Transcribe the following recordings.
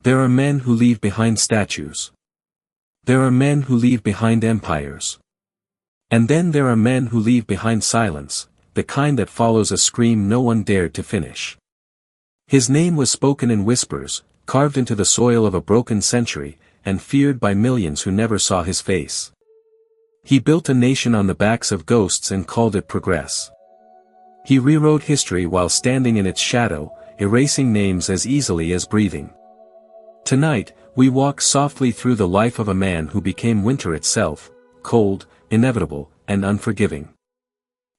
There are men who leave behind statues. There are men who leave behind empires. And then there are men who leave behind silence, the kind that follows a scream no one dared to finish. His name was spoken in whispers, carved into the soil of a broken century, and feared by millions who never saw his face. He built a nation on the backs of ghosts and called it progress. He rewrote history while standing in its shadow, erasing names as easily as breathing. Tonight, we walk softly through the life of a man who became winter itself, cold, inevitable, and unforgiving.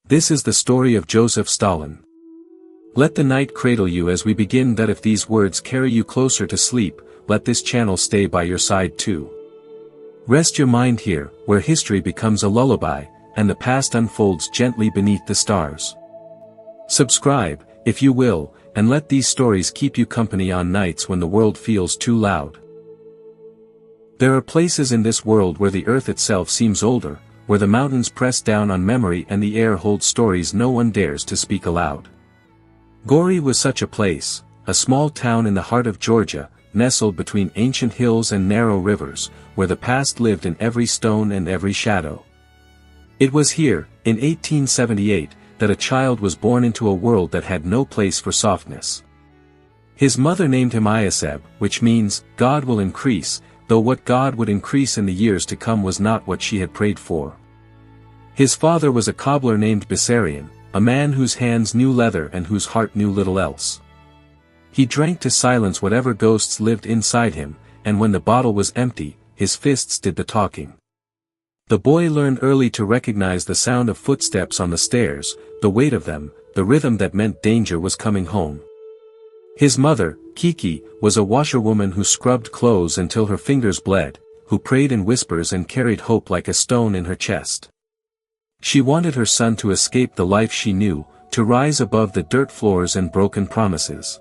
This is the story of Joseph Stalin. Let the night cradle you as we begin. That if these words carry you closer to sleep, let this channel stay by your side too. Rest your mind here, where history becomes a lullaby, and the past unfolds gently beneath the stars. Subscribe, if you will, and let these stories keep you company on nights when the world feels too loud. There are places in this world where the earth itself seems older, where the mountains press down on memory and the air holds stories no one dares to speak aloud. Gori was such a place, a small town in the heart of Georgia, nestled between ancient hills and narrow rivers, where the past lived in every stone and every shadow. It was here, in 1878, that a child was born into a world that had no place for softness. His mother named him Ioseb, which means, God will increase, though what God would increase in the years to come was not what she had prayed for. His father was a cobbler named Bessarion, a man whose hands knew leather and whose heart knew little else. He drank to silence whatever ghosts lived inside him, and when the bottle was empty, his fists did the talking. The boy learned early to recognize the sound of footsteps on the stairs, the weight of them, the rhythm that meant danger was coming home. His mother, Kiki, was a washerwoman who scrubbed clothes until her fingers bled, who prayed in whispers and carried hope like a stone in her chest. She wanted her son to escape the life she knew, to rise above the dirt floors and broken promises.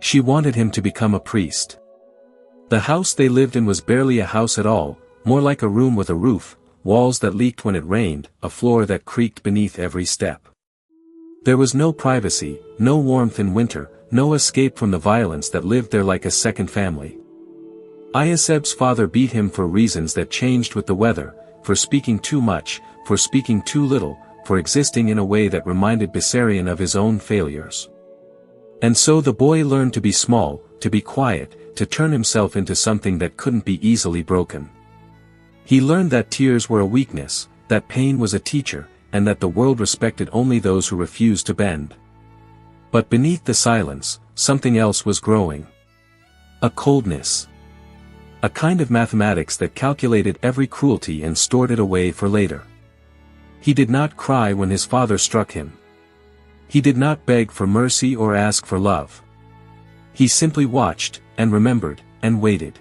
She wanted him to become a priest. The house they lived in was barely a house at all, more like a room with a roof, walls that leaked when it rained, a floor that creaked beneath every step. There was no privacy, no warmth in winter, no escape from the violence that lived there like a second family. Ioseb's father beat him for reasons that changed with the weather, for speaking too much, for speaking too little, for existing in a way that reminded Bessarion of his own failures. And so the boy learned to be small, to be quiet, to turn himself into something that couldn't be easily broken. He learned that tears were a weakness, that pain was a teacher, and that the world respected only those who refused to bend. But beneath the silence, something else was growing. A coldness. A kind of mathematics that calculated every cruelty and stored it away for later. He did not cry when his father struck him. He did not beg for mercy or ask for love. He simply watched, and remembered, and waited.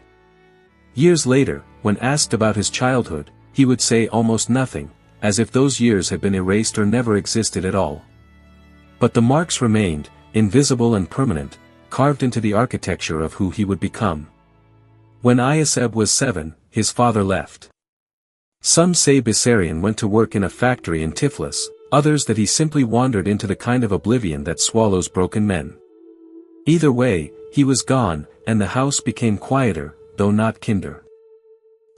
Years later, when asked about his childhood, he would say almost nothing, as if those years had been erased or never existed at all. But the marks remained, invisible and permanent, carved into the architecture of who he would become. When Ioseb was 7, his father left. Some say Bessarion went to work in a factory in Tiflis, others that he simply wandered into the kind of oblivion that swallows broken men. Either way, he was gone, and the house became quieter, though not kinder.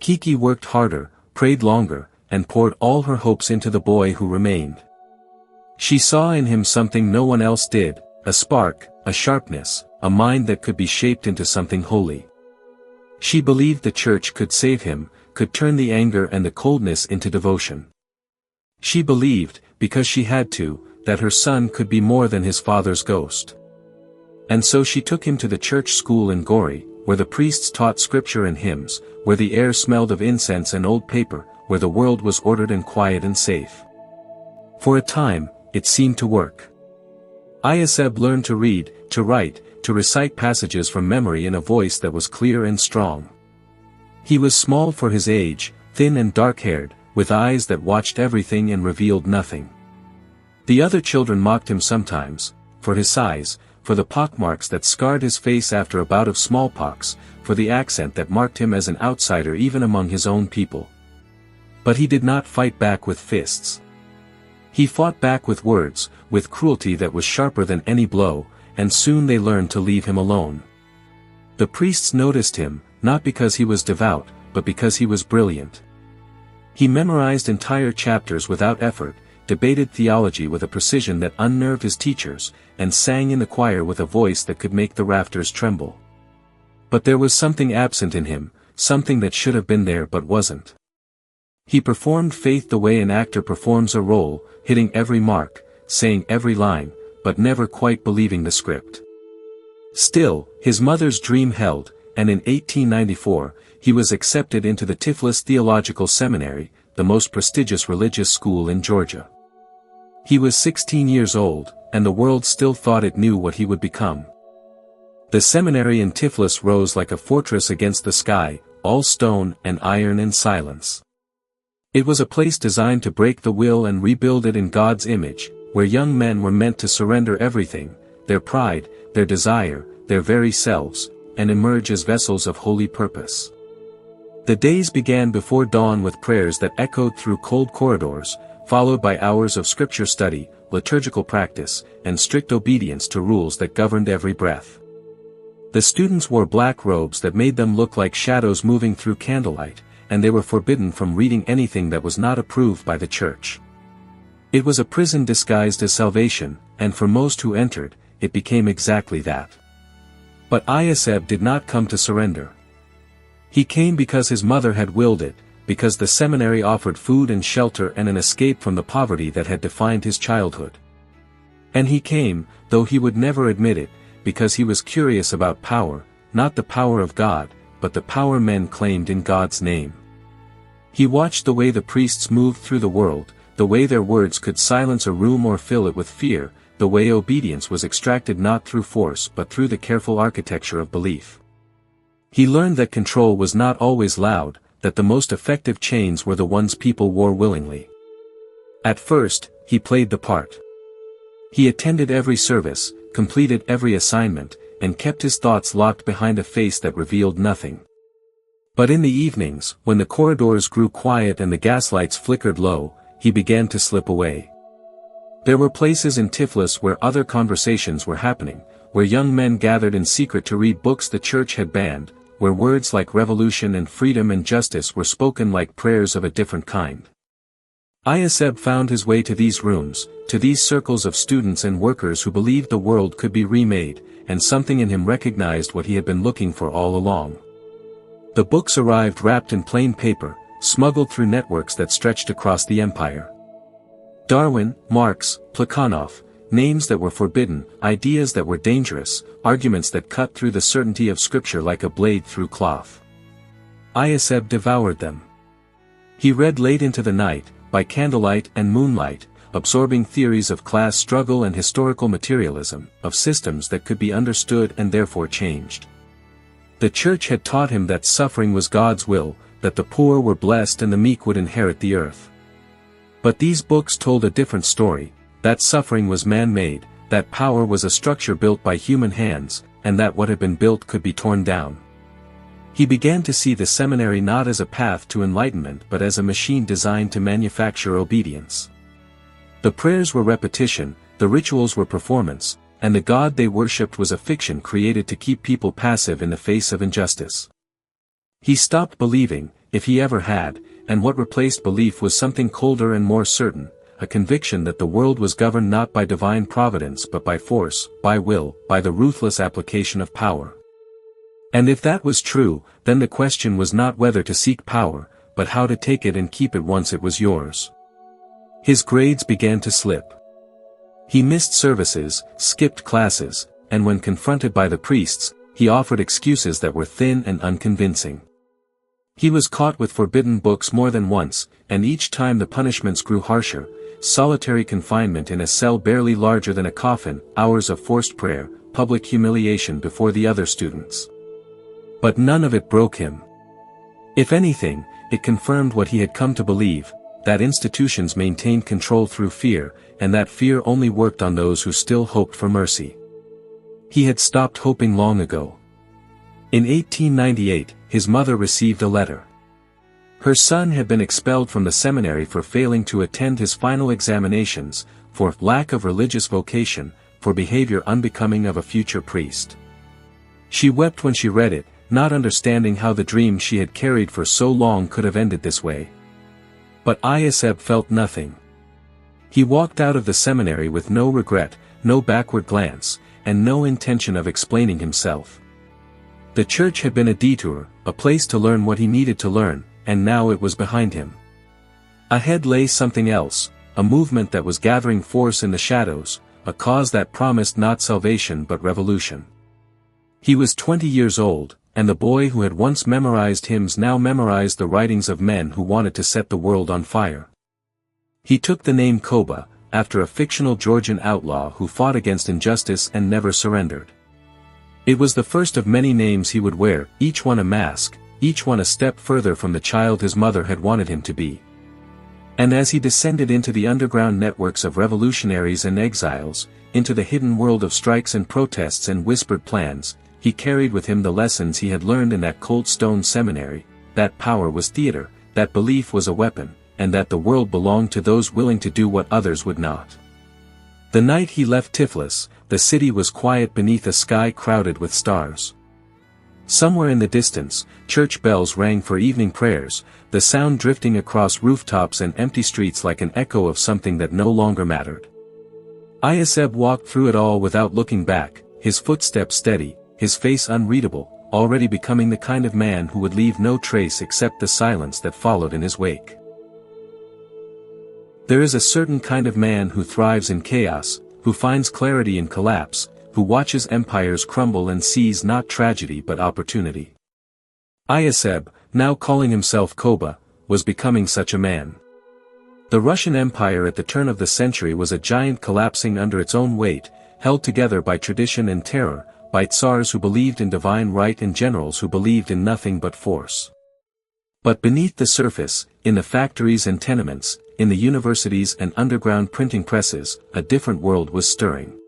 Kiki worked harder, prayed longer, and poured all her hopes into the boy who remained. She saw in him something no one else did, a spark, a sharpness, a mind that could be shaped into something holy. She believed the church could save him, could turn the anger and the coldness into devotion. She believed, because she had to, that her son could be more than his father's ghost. And so she took him to the church school in Gori, where the priests taught scripture and hymns, where the air smelled of incense and old paper, where the world was ordered and quiet and safe. For a time, it seemed to work. Ioseb learned to read, to write, to recite passages from memory in a voice that was clear and strong. He was small for his age, thin and dark-haired, with eyes that watched everything and revealed nothing. The other children mocked him sometimes, for his size, for the pockmarks that scarred his face after a bout of smallpox, for the accent that marked him as an outsider even among his own people. But he did not fight back with fists. He fought back with words, with cruelty that was sharper than any blow, and soon they learned to leave him alone. The priests noticed him, not because he was devout, but because he was brilliant. He memorized entire chapters without effort, debated theology with a precision that unnerved his teachers, and sang in the choir with a voice that could make the rafters tremble. But there was something absent in him, something that should have been there but wasn't. He performed faith the way an actor performs a role, hitting every mark, saying every line, but never quite believing the script. Still, his mother's dream held, and in 1894, he was accepted into the Tiflis Theological Seminary, the most prestigious religious school in Georgia. He was 16 years old, and the world still thought it knew what he would become. The seminary in Tiflis rose like a fortress against the sky, all stone and iron and silence. It was a place designed to break the will and rebuild it in God's image, where young men were meant to surrender everything, their pride, their desire, their very selves, and emerge as vessels of holy purpose. The days began before dawn with prayers that echoed through cold corridors, followed by hours of scripture study, liturgical practice, and strict obedience to rules that governed every breath. The students wore black robes that made them look like shadows moving through candlelight, and they were forbidden from reading anything that was not approved by the church. It was a prison disguised as salvation, and for most who entered, it became exactly that. But Ioseb did not come to surrender. He came because his mother had willed it, because the seminary offered food and shelter and an escape from the poverty that had defined his childhood. And he came, though he would never admit it, because he was curious about power, not the power of God, but the power men claimed in God's name. He watched the way the priests moved through the world, the way their words could silence a room or fill it with fear, the way obedience was extracted not through force but through the careful architecture of belief. He learned that control was not always loud, that the most effective chains were the ones people wore willingly. At first, he played the part. He attended every service, completed every assignment, and kept his thoughts locked behind a face that revealed nothing. But in the evenings, when the corridors grew quiet and the gaslights flickered low, he began to slip away. There were places in Tiflis where other conversations were happening, where young men gathered in secret to read books the church had banned, where words like revolution and freedom and justice were spoken like prayers of a different kind. Ioseb found his way to these rooms, to these circles of students and workers who believed the world could be remade, and something in him recognized what he had been looking for all along. The books arrived wrapped in plain paper, smuggled through networks that stretched across the empire. Darwin, Marx, Plekhanov, names that were forbidden, ideas that were dangerous, arguments that cut through the certainty of scripture like a blade through cloth. Ioseb devoured them. He read late into the night, by candlelight and moonlight, absorbing theories of class struggle and historical materialism, of systems that could be understood and therefore changed. The church had taught him that suffering was God's will, that the poor were blessed and the meek would inherit the earth. But these books told a different story, that suffering was man-made, that power was a structure built by human hands, and that what had been built could be torn down. He began to see the seminary not as a path to enlightenment but as a machine designed to manufacture obedience. The prayers were repetition, the rituals were performance, and the God they worshipped was a fiction created to keep people passive in the face of injustice. He stopped believing, if he ever had, and what replaced belief was something colder and more certain, a conviction that the world was governed not by divine providence but by force, by will, by the ruthless application of power. And if that was true, then the question was not whether to seek power, but how to take it and keep it once it was yours. His grades began to slip. He missed services, skipped classes, and when confronted by the priests, he offered excuses that were thin and unconvincing. He was caught with forbidden books more than once, and each time the punishments grew harsher: solitary confinement in a cell barely larger than a coffin, hours of forced prayer, public humiliation before the other students. But none of it broke him. If anything, it confirmed what he had come to believe, that institutions maintained control through fear, and that fear only worked on those who still hoped for mercy. He had stopped hoping long ago. In 1898, his mother received a letter. Her son had been expelled from the seminary for failing to attend his final examinations, for lack of religious vocation, for behavior unbecoming of a future priest. She wept when she read it, not understanding how the dream she had carried for so long could have ended this way. But Ioseb felt nothing. He walked out of the seminary with no regret, no backward glance, and no intention of explaining himself. The church had been a detour, a place to learn what he needed to learn, and now it was behind him. Ahead lay something else, a movement that was gathering force in the shadows, a cause that promised not salvation but revolution. He was 20 years old, and the boy who had once memorized hymns now memorized the writings of men who wanted to set the world on fire. He took the name Koba, after a fictional Georgian outlaw who fought against injustice and never surrendered. It was the first of many names he would wear, each one a mask, each one a step further from the child his mother had wanted him to be. And as he descended into the underground networks of revolutionaries and exiles, into the hidden world of strikes and protests and whispered plans, he carried with him the lessons he had learned in that cold stone seminary, that power was theater, that belief was a weapon, and that the world belonged to those willing to do what others would not. The night he left Tiflis, the city was quiet beneath a sky crowded with stars. Somewhere in the distance, church bells rang for evening prayers, the sound drifting across rooftops and empty streets like an echo of something that no longer mattered. Ioseb walked through it all without looking back, his footsteps steady, his face unreadable, already becoming the kind of man who would leave no trace except the silence that followed in his wake. There is a certain kind of man who thrives in chaos, who finds clarity in collapse, who watches empires crumble and sees not tragedy but opportunity. Ioseb, now calling himself Koba, was becoming such a man. The Russian Empire at the turn of the century was a giant collapsing under its own weight, held together by tradition and terror, by tsars who believed in divine right and generals who believed in nothing but force. But beneath the surface, in the factories and tenements, in the universities and underground printing presses, a different world was stirring.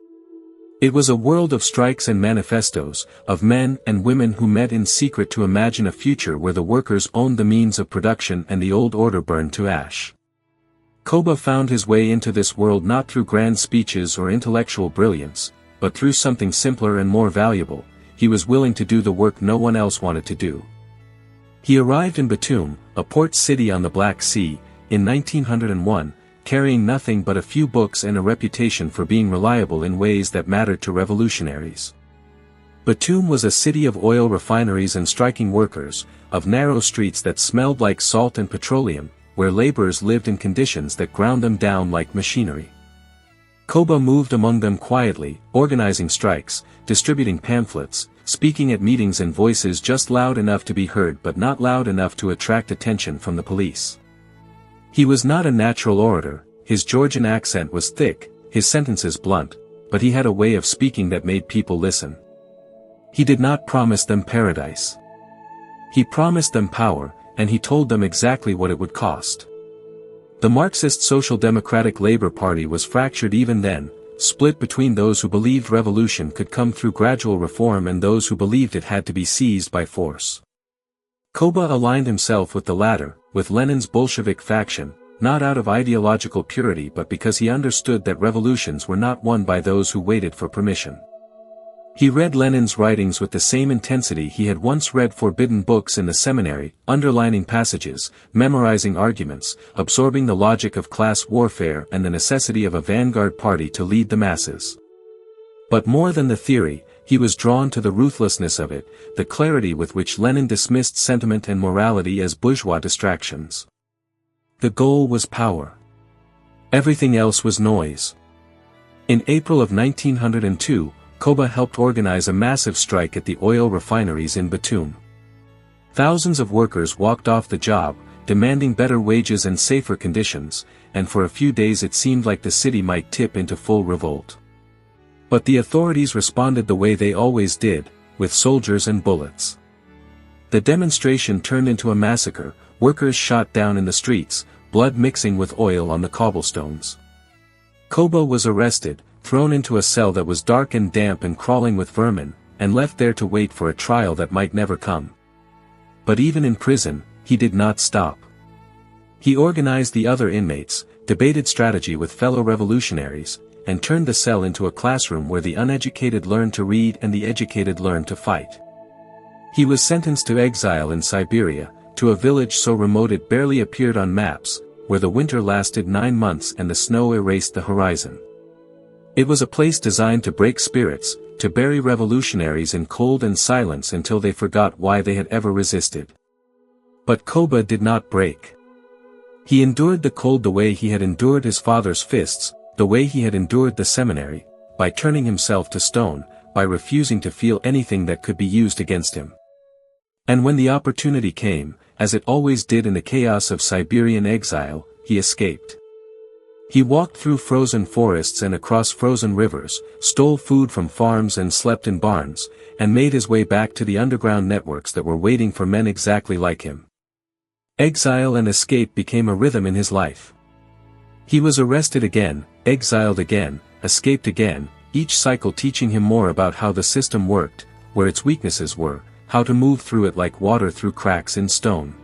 It was a world of strikes and manifestos, of men and women who met in secret to imagine a future where the workers owned the means of production and the old order burned to ash. Koba found his way into this world not through grand speeches or intellectual brilliance, but through something simpler and more valuable. He was willing to do the work no one else wanted to do. He arrived in Batum, a port city on the Black Sea, in 1901, carrying nothing but a few books and a reputation for being reliable in ways that mattered to revolutionaries. Batum was a city of oil refineries and striking workers, of narrow streets that smelled like salt and petroleum, where laborers lived in conditions that ground them down like machinery. Koba moved among them quietly, organizing strikes, distributing pamphlets, speaking at meetings in voices just loud enough to be heard but not loud enough to attract attention from the police. He was not a natural orator, his Georgian accent was thick, his sentences blunt, but he had a way of speaking that made people listen. He did not promise them paradise. He promised them power, and he told them exactly what it would cost. The Marxist Social Democratic Labour Party was fractured even then, split between those who believed revolution could come through gradual reform and those who believed it had to be seized by force. Koba aligned himself with the latter, with Lenin's Bolshevik faction, not out of ideological purity but because he understood that revolutions were not won by those who waited for permission. He read Lenin's writings with the same intensity he had once read forbidden books in the seminary, underlining passages, memorizing arguments, absorbing the logic of class warfare and the necessity of a vanguard party to lead the masses. But more than the theory, he was drawn to the ruthlessness of it, the clarity with which Lenin dismissed sentiment and morality as bourgeois distractions. The goal was power. Everything else was noise. In April of 1902, Koba helped organize a massive strike at the oil refineries in Batum. Thousands of workers walked off the job, demanding better wages and safer conditions, and for a few days it seemed like the city might tip into full revolt. But the authorities responded the way they always did, with soldiers and bullets. The demonstration turned into a massacre, workers shot down in the streets, blood mixing with oil on the cobblestones. Koba was arrested, thrown into a cell that was dark and damp and crawling with vermin, and left there to wait for a trial that might never come. But even in prison, he did not stop. He organized the other inmates, debated strategy with fellow revolutionaries, and turned the cell into a classroom where the uneducated learned to read and the educated learned to fight. He was sentenced to exile in Siberia, to a village so remote it barely appeared on maps, where the winter lasted 9 months and the snow erased the horizon. It was a place designed to break spirits, to bury revolutionaries in cold and silence until they forgot why they had ever resisted. But Koba did not break. He endured the cold the way he had endured his father's fists, the way he had endured the seminary, by turning himself to stone, by refusing to feel anything that could be used against him. And when the opportunity came, as it always did in the chaos of Siberian exile, he escaped. He walked through frozen forests and across frozen rivers, stole food from farms and slept in barns, and made his way back to the underground networks that were waiting for men exactly like him. Exile and escape became a rhythm in his life. He was arrested again, exiled again, escaped again, each cycle teaching him more about how the system worked, where its weaknesses were, how to move through it like water through cracks in stone.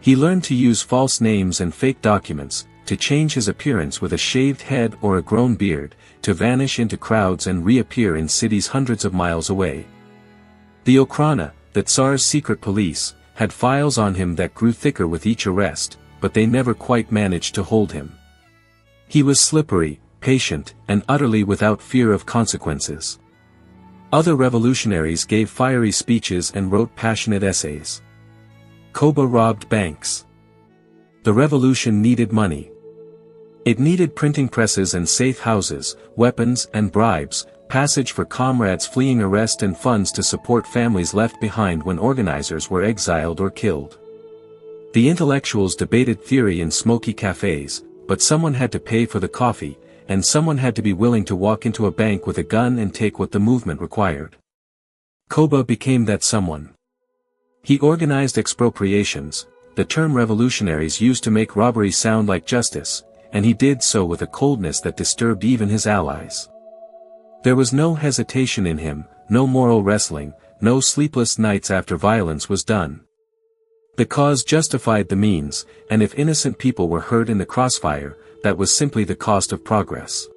He learned to use false names and fake documents, to change his appearance with a shaved head or a grown beard, to vanish into crowds and reappear in cities hundreds of miles away. The Okhrana, the Tsar's secret police, had files on him that grew thicker with each arrest, but they never quite managed to hold him. He was slippery, patient, and utterly without fear of consequences. Other revolutionaries gave fiery speeches and wrote passionate essays. Koba robbed banks. The revolution needed money. It needed printing presses and safe houses, weapons and bribes, passage for comrades fleeing arrest and funds to support families left behind when organizers were exiled or killed. The intellectuals debated theory in smoky cafes, but someone had to pay for the coffee, and someone had to be willing to walk into a bank with a gun and take what the movement required. Koba became that someone. He organized expropriations, the term revolutionaries used to make robbery sound like justice, and he did so with a coldness that disturbed even his allies. There was no hesitation in him, no moral wrestling, no sleepless nights after violence was done. The cause justified the means, and if innocent people were hurt in the crossfire, that was simply the cost of progress.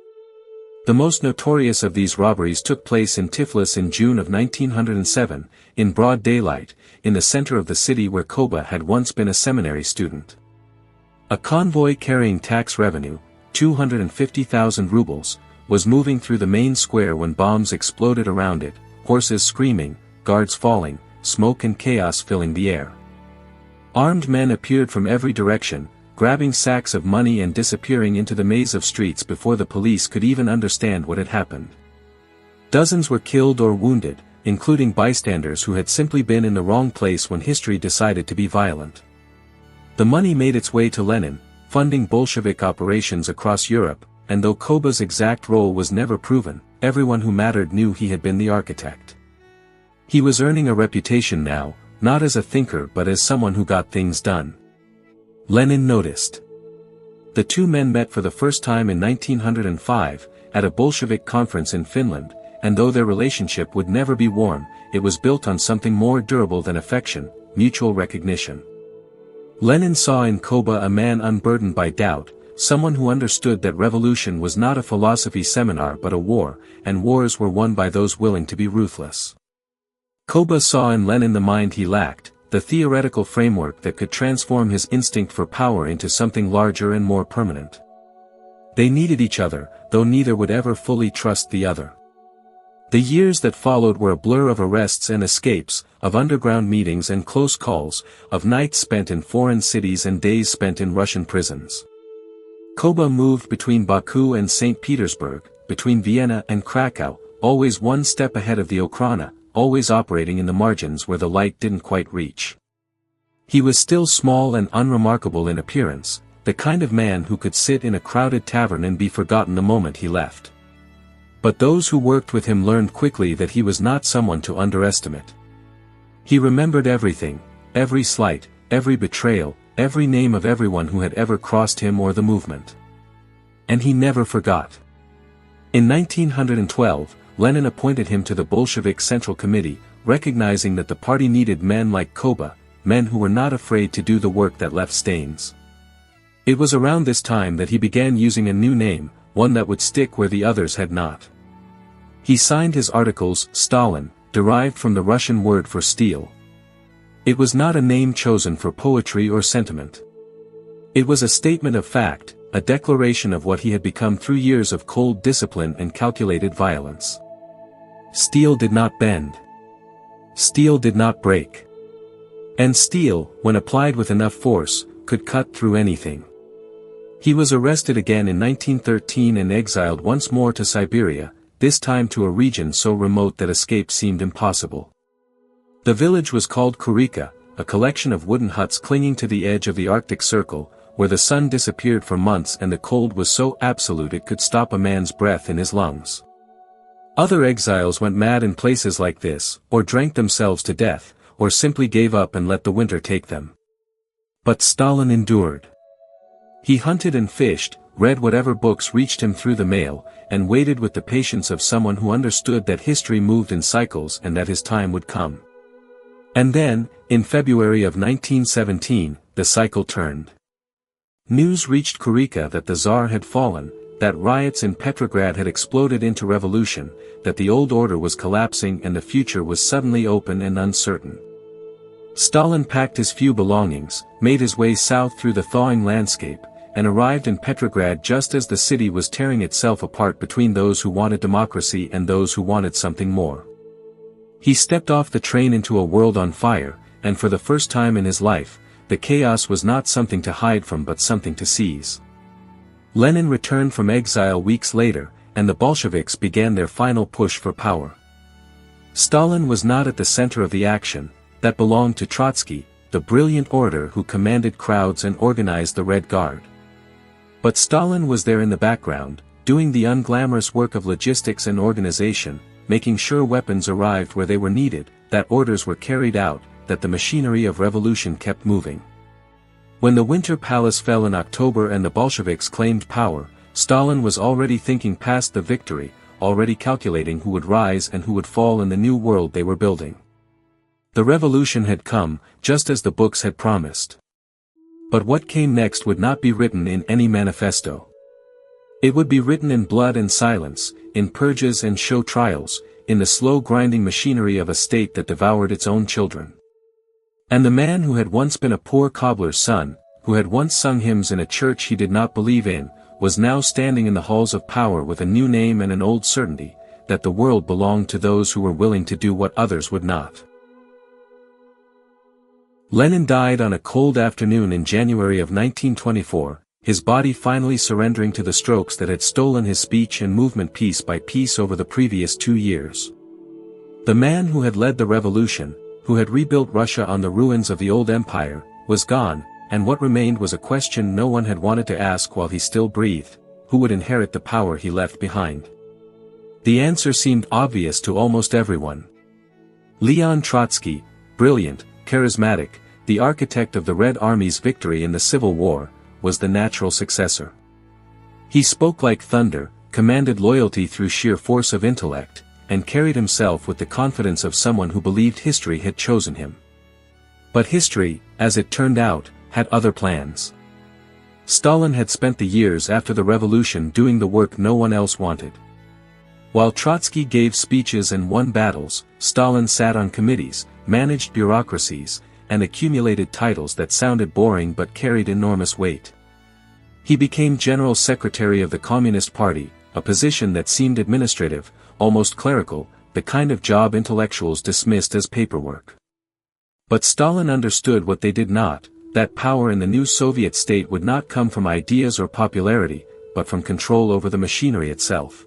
The most notorious of these robberies took place in Tiflis in June of 1907, in broad daylight, in the center of the city where Koba had once been a seminary student. A convoy carrying tax revenue, 250,000 rubles, was moving through the main square when bombs exploded around it, horses screaming, guards falling, smoke and chaos filling the air. Armed men appeared from every direction, grabbing sacks of money and disappearing into the maze of streets before the police could even understand what had happened. Dozens were killed or wounded, including bystanders who had simply been in the wrong place when history decided to be violent. The money made its way to Lenin, funding Bolshevik operations across Europe, and though Koba's exact role was never proven, everyone who mattered knew he had been the architect. He was earning a reputation now, not as a thinker but as someone who got things done. Lenin noticed. The two men met for the first time in 1905, at a Bolshevik conference in Finland, and though their relationship would never be warm, it was built on something more durable than affection, mutual recognition. Lenin saw in Koba a man unburdened by doubt, someone who understood that revolution was not a philosophy seminar but a war, and wars were won by those willing to be ruthless. Koba saw in Lenin the mind he lacked, the theoretical framework that could transform his instinct for power into something larger and more permanent. They needed each other, though neither would ever fully trust the other. The years that followed were a blur of arrests and escapes, of underground meetings and close calls, of nights spent in foreign cities and days spent in Russian prisons. Koba moved between Baku and St. Petersburg, between Vienna and Krakow, always one step ahead of the Okhrana, always operating in the margins where the light didn't quite reach. He was still small and unremarkable in appearance, the kind of man who could sit in a crowded tavern and be forgotten the moment he left. But those who worked with him learned quickly that he was not someone to underestimate. He remembered everything, every slight, every betrayal, every name of everyone who had ever crossed him or the movement. And he never forgot. In 1912, Lenin appointed him to the Bolshevik Central Committee, recognizing that the party needed men like Koba, men who were not afraid to do the work that left stains. It was around this time that he began using a new name, one that would stick where the others had not. He signed his articles Stalin, derived from the Russian word for steel. It was not a name chosen for poetry or sentiment. It was a statement of fact, a declaration of what he had become through years of cold discipline and calculated violence. Steel did not bend. Steel did not break. And steel, when applied with enough force, could cut through anything. He was arrested again in 1913 and exiled once more to Siberia, this time to a region so remote that escape seemed impossible. The village was called Kurika, a collection of wooden huts clinging to the edge of the Arctic Circle, where the sun disappeared for months and the cold was so absolute it could stop a man's breath in his lungs. Other exiles went mad in places like this, or drank themselves to death, or simply gave up and let the winter take them. But Stalin endured. He hunted and fished, read whatever books reached him through the mail, and waited with the patience of someone who understood that history moved in cycles and that his time would come. And then, in February of 1917, the cycle turned. News reached Kurika that the Tsar had fallen, that riots in Petrograd had exploded into revolution, that the old order was collapsing and the future was suddenly open and uncertain. Stalin packed his few belongings, made his way south through the thawing landscape, and arrived in Petrograd just as the city was tearing itself apart between those who wanted democracy and those who wanted something more. He stepped off the train into a world on fire, and for the first time in his life, the chaos was not something to hide from but something to seize. Lenin returned from exile weeks later, and the Bolsheviks began their final push for power. Stalin was not at the center of the action, that belonged to Trotsky, the brilliant orator who commanded crowds and organized the Red Guard. But Stalin was there in the background, doing the unglamorous work of logistics and organization, making sure weapons arrived where they were needed, that orders were carried out, that the machinery of revolution kept moving. When the Winter Palace fell in October and the Bolsheviks claimed power, Stalin was already thinking past the victory, already calculating who would rise and who would fall in the new world they were building. The revolution had come, just as the books had promised. But what came next would not be written in any manifesto. It would be written in blood and silence, in purges and show trials, in the slow grinding machinery of a state that devoured its own children. And the man who had once been a poor cobbler's son, who had once sung hymns in a church he did not believe in, was now standing in the halls of power with a new name and an old certainty, that the world belonged to those who were willing to do what others would not. Lenin died on a cold afternoon in January of 1924, his body finally surrendering to the strokes that had stolen his speech and movement piece by piece over the previous 2 years. The man who had led the revolution, who had rebuilt Russia on the ruins of the old empire, was gone, and what remained was a question no one had wanted to ask while he still breathed: who would inherit the power he left behind? The answer seemed obvious to almost everyone. Leon Trotsky, brilliant, charismatic, the architect of the Red Army's victory in the Civil War, was the natural successor. He spoke like thunder, commanded loyalty through sheer force of intellect, and carried himself with the confidence of someone who believed history had chosen him. But history, as it turned out, had other plans. Stalin had spent the years after the revolution doing the work no one else wanted. While Trotsky gave speeches and won battles, Stalin sat on committees, managed bureaucracies, and accumulated titles that sounded boring but carried enormous weight. He became General Secretary of the Communist Party, a position that seemed administrative, almost clerical, the kind of job intellectuals dismissed as paperwork. But Stalin understood what they did not, that power in the new Soviet state would not come from ideas or popularity, but from control over the machinery itself.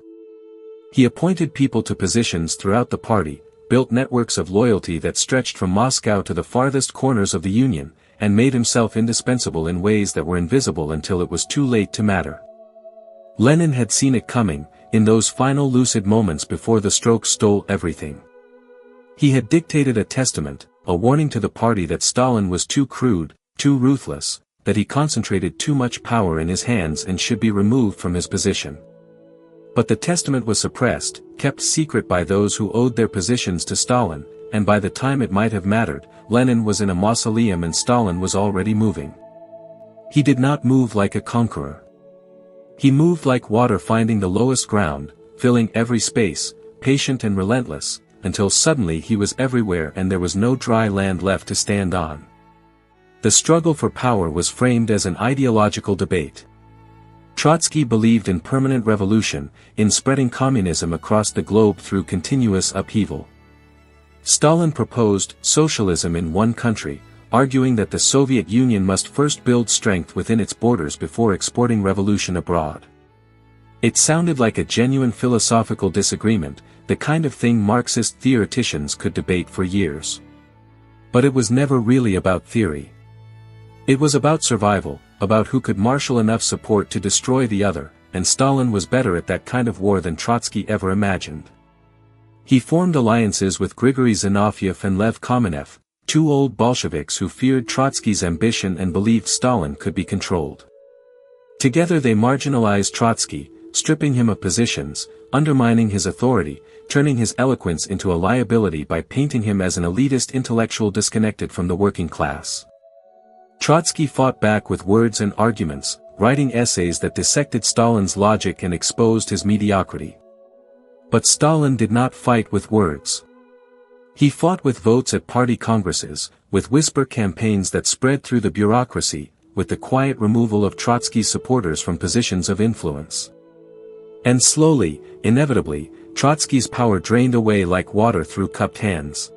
He appointed people to positions throughout the party, built networks of loyalty that stretched from Moscow to the farthest corners of the Union, and made himself indispensable in ways that were invisible until it was too late to matter. Lenin had seen it coming, in those final lucid moments before the stroke stole everything. He had dictated a testament, a warning to the party that Stalin was too crude, too ruthless, that he concentrated too much power in his hands and should be removed from his position. But the testament was suppressed, kept secret by those who owed their positions to Stalin, and by the time it might have mattered, Lenin was in a mausoleum and Stalin was already moving. He did not move like a conqueror. He moved like water finding the lowest ground, filling every space, patient and relentless, until suddenly he was everywhere and there was no dry land left to stand on. The struggle for power was framed as an ideological debate. Trotsky believed in permanent revolution, in spreading communism across the globe through continuous upheaval. Stalin proposed socialism in one country, arguing that the Soviet Union must first build strength within its borders before exporting revolution abroad. It sounded like a genuine philosophical disagreement, the kind of thing Marxist theoreticians could debate for years. But it was never really about theory. It was about survival, about who could marshal enough support to destroy the other, and Stalin was better at that kind of war than Trotsky ever imagined. He formed alliances with Grigory Zinoviev and Lev Kamenev, two old Bolsheviks who feared Trotsky's ambition and believed Stalin could be controlled. Together they marginalized Trotsky, stripping him of positions, undermining his authority, turning his eloquence into a liability by painting him as an elitist intellectual disconnected from the working class. Trotsky fought back with words and arguments, writing essays that dissected Stalin's logic and exposed his mediocrity. But Stalin did not fight with words. He fought with votes at party congresses, with whisper campaigns that spread through the bureaucracy, with the quiet removal of Trotsky's supporters from positions of influence. And slowly, inevitably, Trotsky's power drained away like water through cupped hands.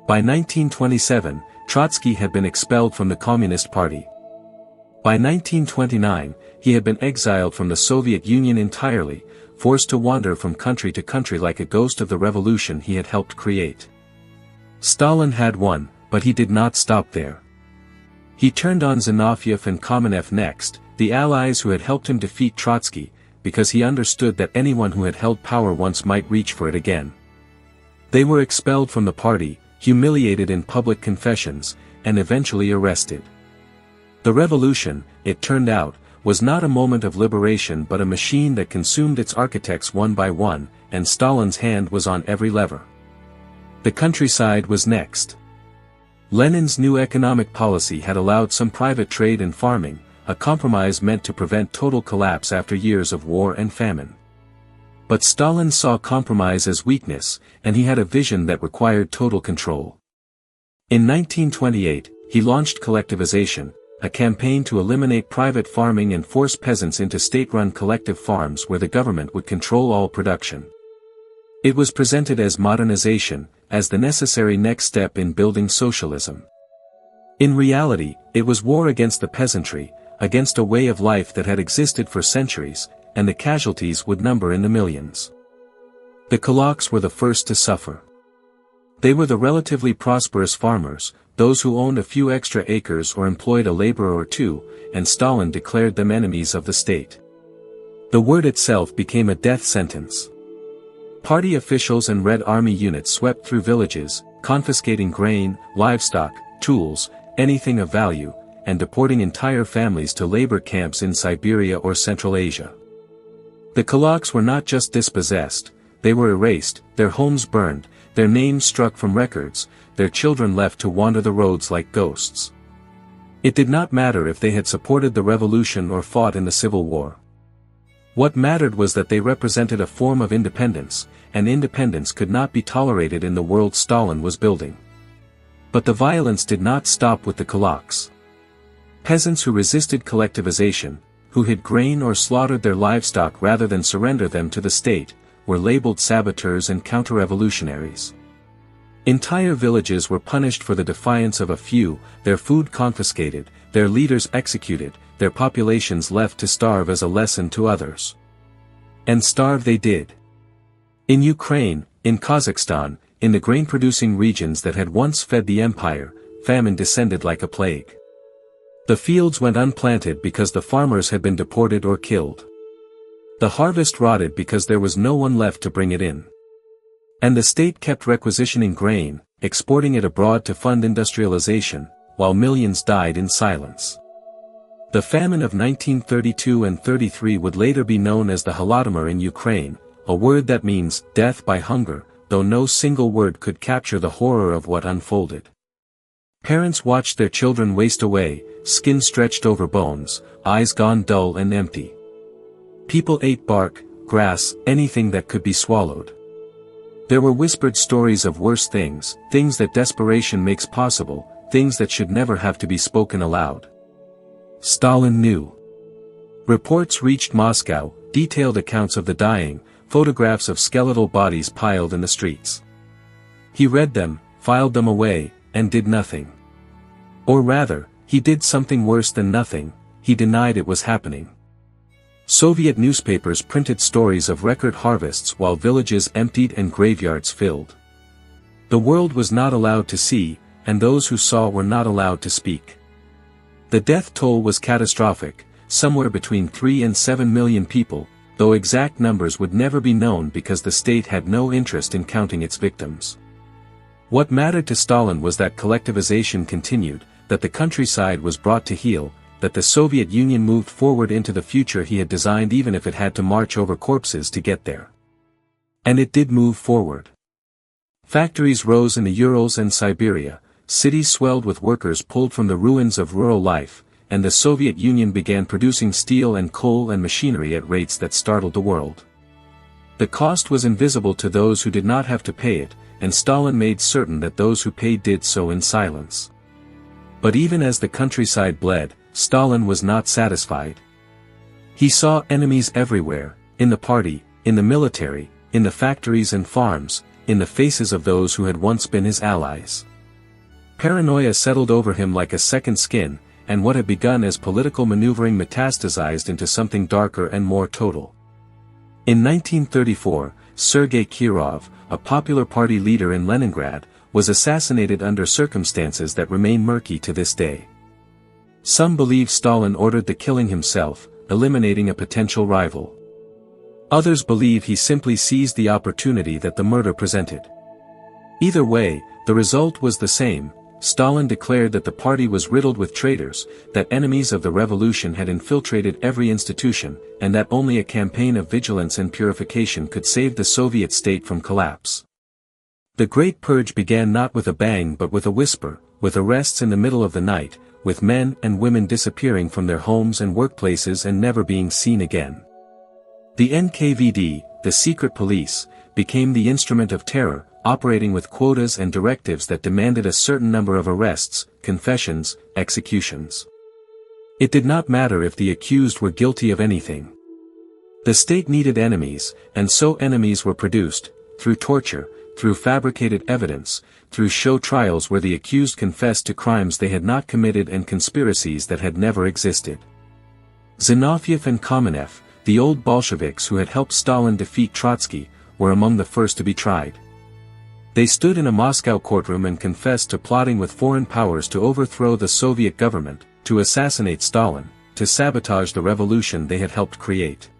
By 1927, Trotsky had been expelled from the Communist Party. By 1929, he had been exiled from the Soviet Union entirely, forced to wander from country to country like a ghost of the revolution he had helped create. Stalin had won, but he did not stop there. He turned on Zinoviev and Kamenev next, the allies who had helped him defeat Trotsky, because he understood that anyone who had held power once might reach for it again. They were expelled from the party, humiliated in public confessions, and eventually arrested. The revolution, it turned out, was not a moment of liberation but a machine that consumed its architects one by one, and Stalin's hand was on every lever. The countryside was next. Lenin's new economic policy had allowed some private trade and farming, a compromise meant to prevent total collapse after years of war and famine. But Stalin saw compromise as weakness, and he had a vision that required total control. In 1928, he launched Collectivization, a campaign to eliminate private farming and force peasants into state-run collective farms where the government would control all production. It was presented as modernization, as the necessary next step in building socialism. In reality, it was war against the peasantry, against a way of life that had existed for centuries, and the casualties would number in the millions. The kulaks were the first to suffer. They were the relatively prosperous farmers, those who owned a few extra acres or employed a laborer or two, and Stalin declared them enemies of the state. The word itself became a death sentence. Party officials and Red Army units swept through villages, confiscating grain, livestock, tools, anything of value, and deporting entire families to labor camps in Siberia or Central Asia. The kulaks were not just dispossessed, they were erased, their homes burned, their names struck from records, their children left to wander the roads like ghosts. It did not matter if they had supported the revolution or fought in the Civil War. What mattered was that they represented a form of independence, and independence could not be tolerated in the world Stalin was building. But the violence did not stop with the kulaks. Peasants who resisted collectivization, who hid grain or slaughtered their livestock rather than surrender them to the state, were labeled saboteurs and counter-revolutionaries. Entire villages were punished for the defiance of a few, their food confiscated, their leaders executed, their populations left to starve as a lesson to others. And starve they did. In Ukraine, in Kazakhstan, in the grain-producing regions that had once fed the empire, famine descended like a plague. The fields went unplanted because the farmers had been deported or killed. The harvest rotted because there was no one left to bring it in. And the state kept requisitioning grain, exporting it abroad to fund industrialization, while millions died in silence. The famine of 1932 and 33 would later be known as the Holodomor in Ukraine, a word that means death by hunger, though no single word could capture the horror of what unfolded. Parents watched their children waste away, skin stretched over bones, eyes gone dull and empty. People ate bark, grass, anything that could be swallowed. There were whispered stories of worse things, things that desperation makes possible, things that should never have to be spoken aloud. Stalin knew. Reports reached Moscow, detailed accounts of the dying, photographs of skeletal bodies piled in the streets. He read them, filed them away, and did nothing. Or rather, he did something worse than nothing, he denied it was happening. Soviet newspapers printed stories of record harvests while villages emptied and graveyards filled. The world was not allowed to see, and those who saw were not allowed to speak. The death toll was catastrophic, somewhere between 3 and 7 million people, though exact numbers would never be known because the state had no interest in counting its victims. What mattered to Stalin was that collectivization continued, that the countryside was brought to heel, that the Soviet Union moved forward into the future he had designed even if it had to march over corpses to get there. And it did move forward. Factories rose in the Urals and Siberia, cities swelled with workers pulled from the ruins of rural life, and the Soviet Union began producing steel and coal and machinery at rates that startled the world. The cost was invisible to those who did not have to pay it, and Stalin made certain that those who paid did so in silence. But even as the countryside bled, Stalin was not satisfied. He saw enemies everywhere, in the party, in the military, in the factories and farms, in the faces of those who had once been his allies. Paranoia settled over him like a second skin, and what had begun as political maneuvering metastasized into something darker and more total. In 1934, Sergei Kirov, a popular party leader in Leningrad, was assassinated under circumstances that remain murky to this day. Some believe Stalin ordered the killing himself, eliminating a potential rival. Others believe he simply seized the opportunity that the murder presented. Either way, the result was the same. Stalin declared that the party was riddled with traitors, that enemies of the revolution had infiltrated every institution, and that only a campaign of vigilance and purification could save the Soviet state from collapse. The Great Purge began not with a bang but with a whisper, with arrests in the middle of the night, with men and women disappearing from their homes and workplaces and never being seen again. The NKVD, the secret police, became the instrument of terror, operating with quotas and directives that demanded a certain number of arrests, confessions, executions. It did not matter if the accused were guilty of anything. The state needed enemies, and so enemies were produced, through torture, through fabricated evidence, through show trials where the accused confessed to crimes they had not committed and conspiracies that had never existed. Zinoviev and Kamenev, the old Bolsheviks who had helped Stalin defeat Trotsky, were among the first to be tried. They stood in a Moscow courtroom and confessed to plotting with foreign powers to overthrow the Soviet government, to assassinate Stalin, to sabotage the revolution they had helped create.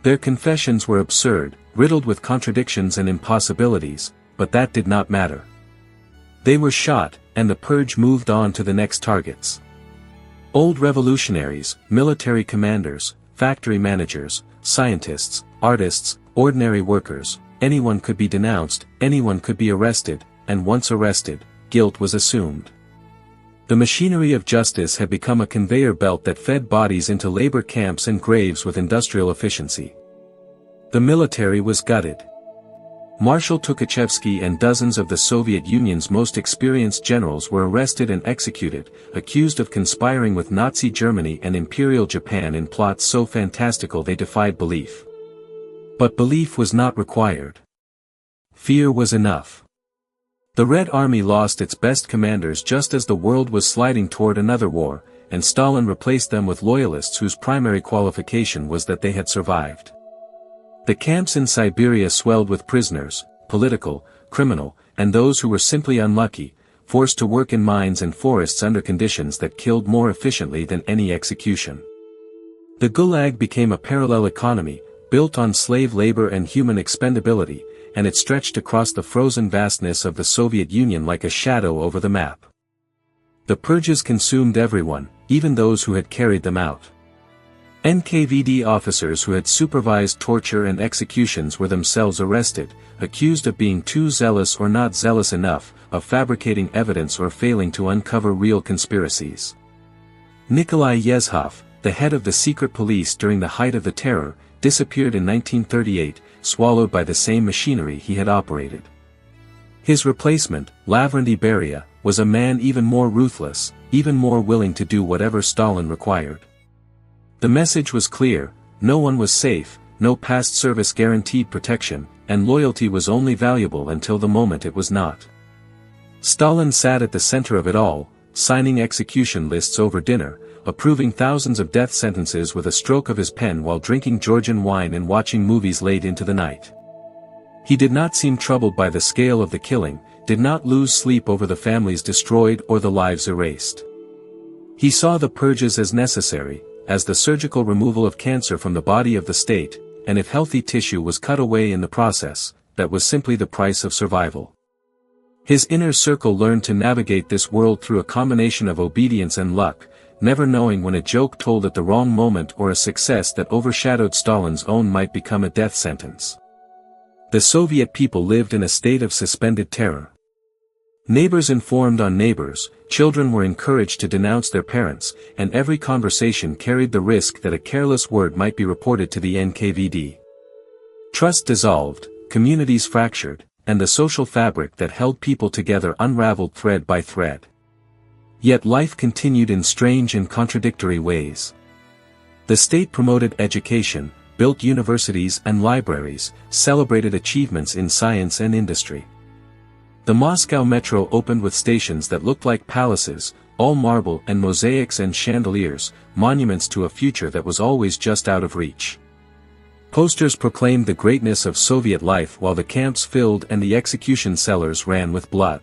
Their confessions were absurd, riddled with contradictions and impossibilities, but that did not matter. They were shot, and the purge moved on to the next targets. Old revolutionaries, military commanders, factory managers, scientists, artists, ordinary workers, anyone could be denounced, anyone could be arrested, and once arrested, guilt was assumed. The machinery of justice had become a conveyor belt that fed bodies into labor camps and graves with industrial efficiency. The military was gutted. Marshal Tukhachevsky and dozens of the Soviet Union's most experienced generals were arrested and executed, accused of conspiring with Nazi Germany and Imperial Japan in plots so fantastical they defied belief. But belief was not required. Fear was enough. The Red Army lost its best commanders just as the world was sliding toward another war, and Stalin replaced them with loyalists whose primary qualification was that they had survived. The camps in Siberia swelled with prisoners, political, criminal, and those who were simply unlucky, forced to work in mines and forests under conditions that killed more efficiently than any execution. The Gulag became a parallel economy, built on slave labor and human expendability, and it stretched across the frozen vastness of the Soviet Union like a shadow over the map. The purges consumed everyone, even those who had carried them out. NKVD officers who had supervised torture and executions were themselves arrested, accused of being too zealous or not zealous enough, of fabricating evidence or failing to uncover real conspiracies. Nikolai Yezhov, the head of the secret police during the height of the terror, disappeared in 1938, swallowed by the same machinery he had operated. His replacement, Lavrentiy Beria, was a man even more ruthless, even more willing to do whatever Stalin required. The message was clear: no one was safe, no past service guaranteed protection, and loyalty was only valuable until the moment it was not. Stalin sat at the center of it all, signing execution lists over dinner, approving thousands of death sentences with a stroke of his pen while drinking Georgian wine and watching movies late into the night. He did not seem troubled by the scale of the killing, did not lose sleep over the families destroyed or the lives erased. He saw the purges as necessary, as the surgical removal of cancer from the body of the state, and if healthy tissue was cut away in the process, that was simply the price of survival. His inner circle learned to navigate this world through a combination of obedience and luck, never knowing when a joke told at the wrong moment or a success that overshadowed Stalin's own might become a death sentence. The Soviet people lived in a state of suspended terror. Neighbors informed on neighbors, children were encouraged to denounce their parents, and every conversation carried the risk that a careless word might be reported to the NKVD. Trust dissolved, communities fractured, and the social fabric that held people together unraveled thread by thread. Yet life continued in strange and contradictory ways. The state promoted education, built universities and libraries, celebrated achievements in science and industry. The Moscow metro opened with stations that looked like palaces, all marble and mosaics and chandeliers, monuments to a future that was always just out of reach. Posters proclaimed the greatness of Soviet life while the camps filled and the execution cellars ran with blood.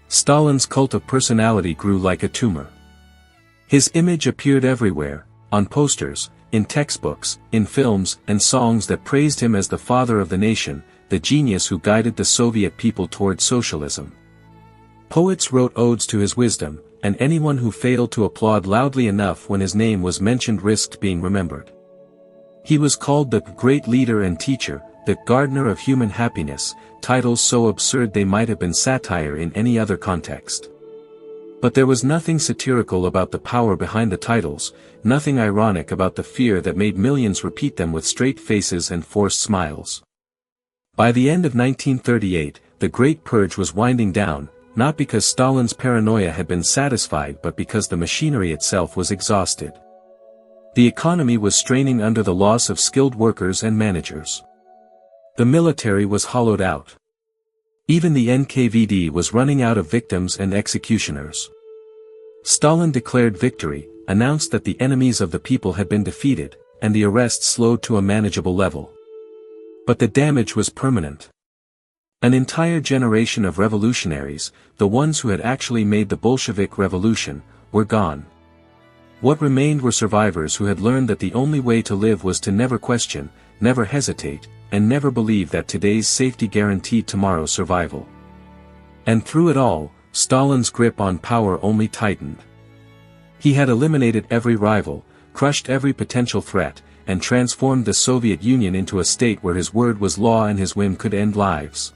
Stalin's cult of personality grew like a tumor. His image appeared everywhere, on posters, in textbooks, in films and songs that praised him as the father of the nation, the genius who guided the Soviet people toward socialism. Poets wrote odes to his wisdom, and anyone who failed to applaud loudly enough when his name was mentioned risked being remembered. He was called the great leader and teacher, the gardener of human happiness, titles so absurd they might have been satire in any other context. But there was nothing satirical about the power behind the titles, nothing ironic about the fear that made millions repeat them with straight faces and forced smiles. By the end of 1938, the Great Purge was winding down, not because Stalin's paranoia had been satisfied but because the machinery itself was exhausted. The economy was straining under the loss of skilled workers and managers. The military was hollowed out. Even the NKVD was running out of victims and executioners. Stalin declared victory, announced that the enemies of the people had been defeated, and the arrests slowed to a manageable level. But the damage was permanent. An entire generation of revolutionaries, the ones who had actually made the Bolshevik Revolution, were gone. What remained were survivors who had learned that the only way to live was to never question, never hesitate, and never believe that today's safety guaranteed tomorrow's survival. And through it all, Stalin's grip on power only tightened. He had eliminated every rival, crushed every potential threat, and transformed the Soviet Union into a state where his word was law and his whim could end lives.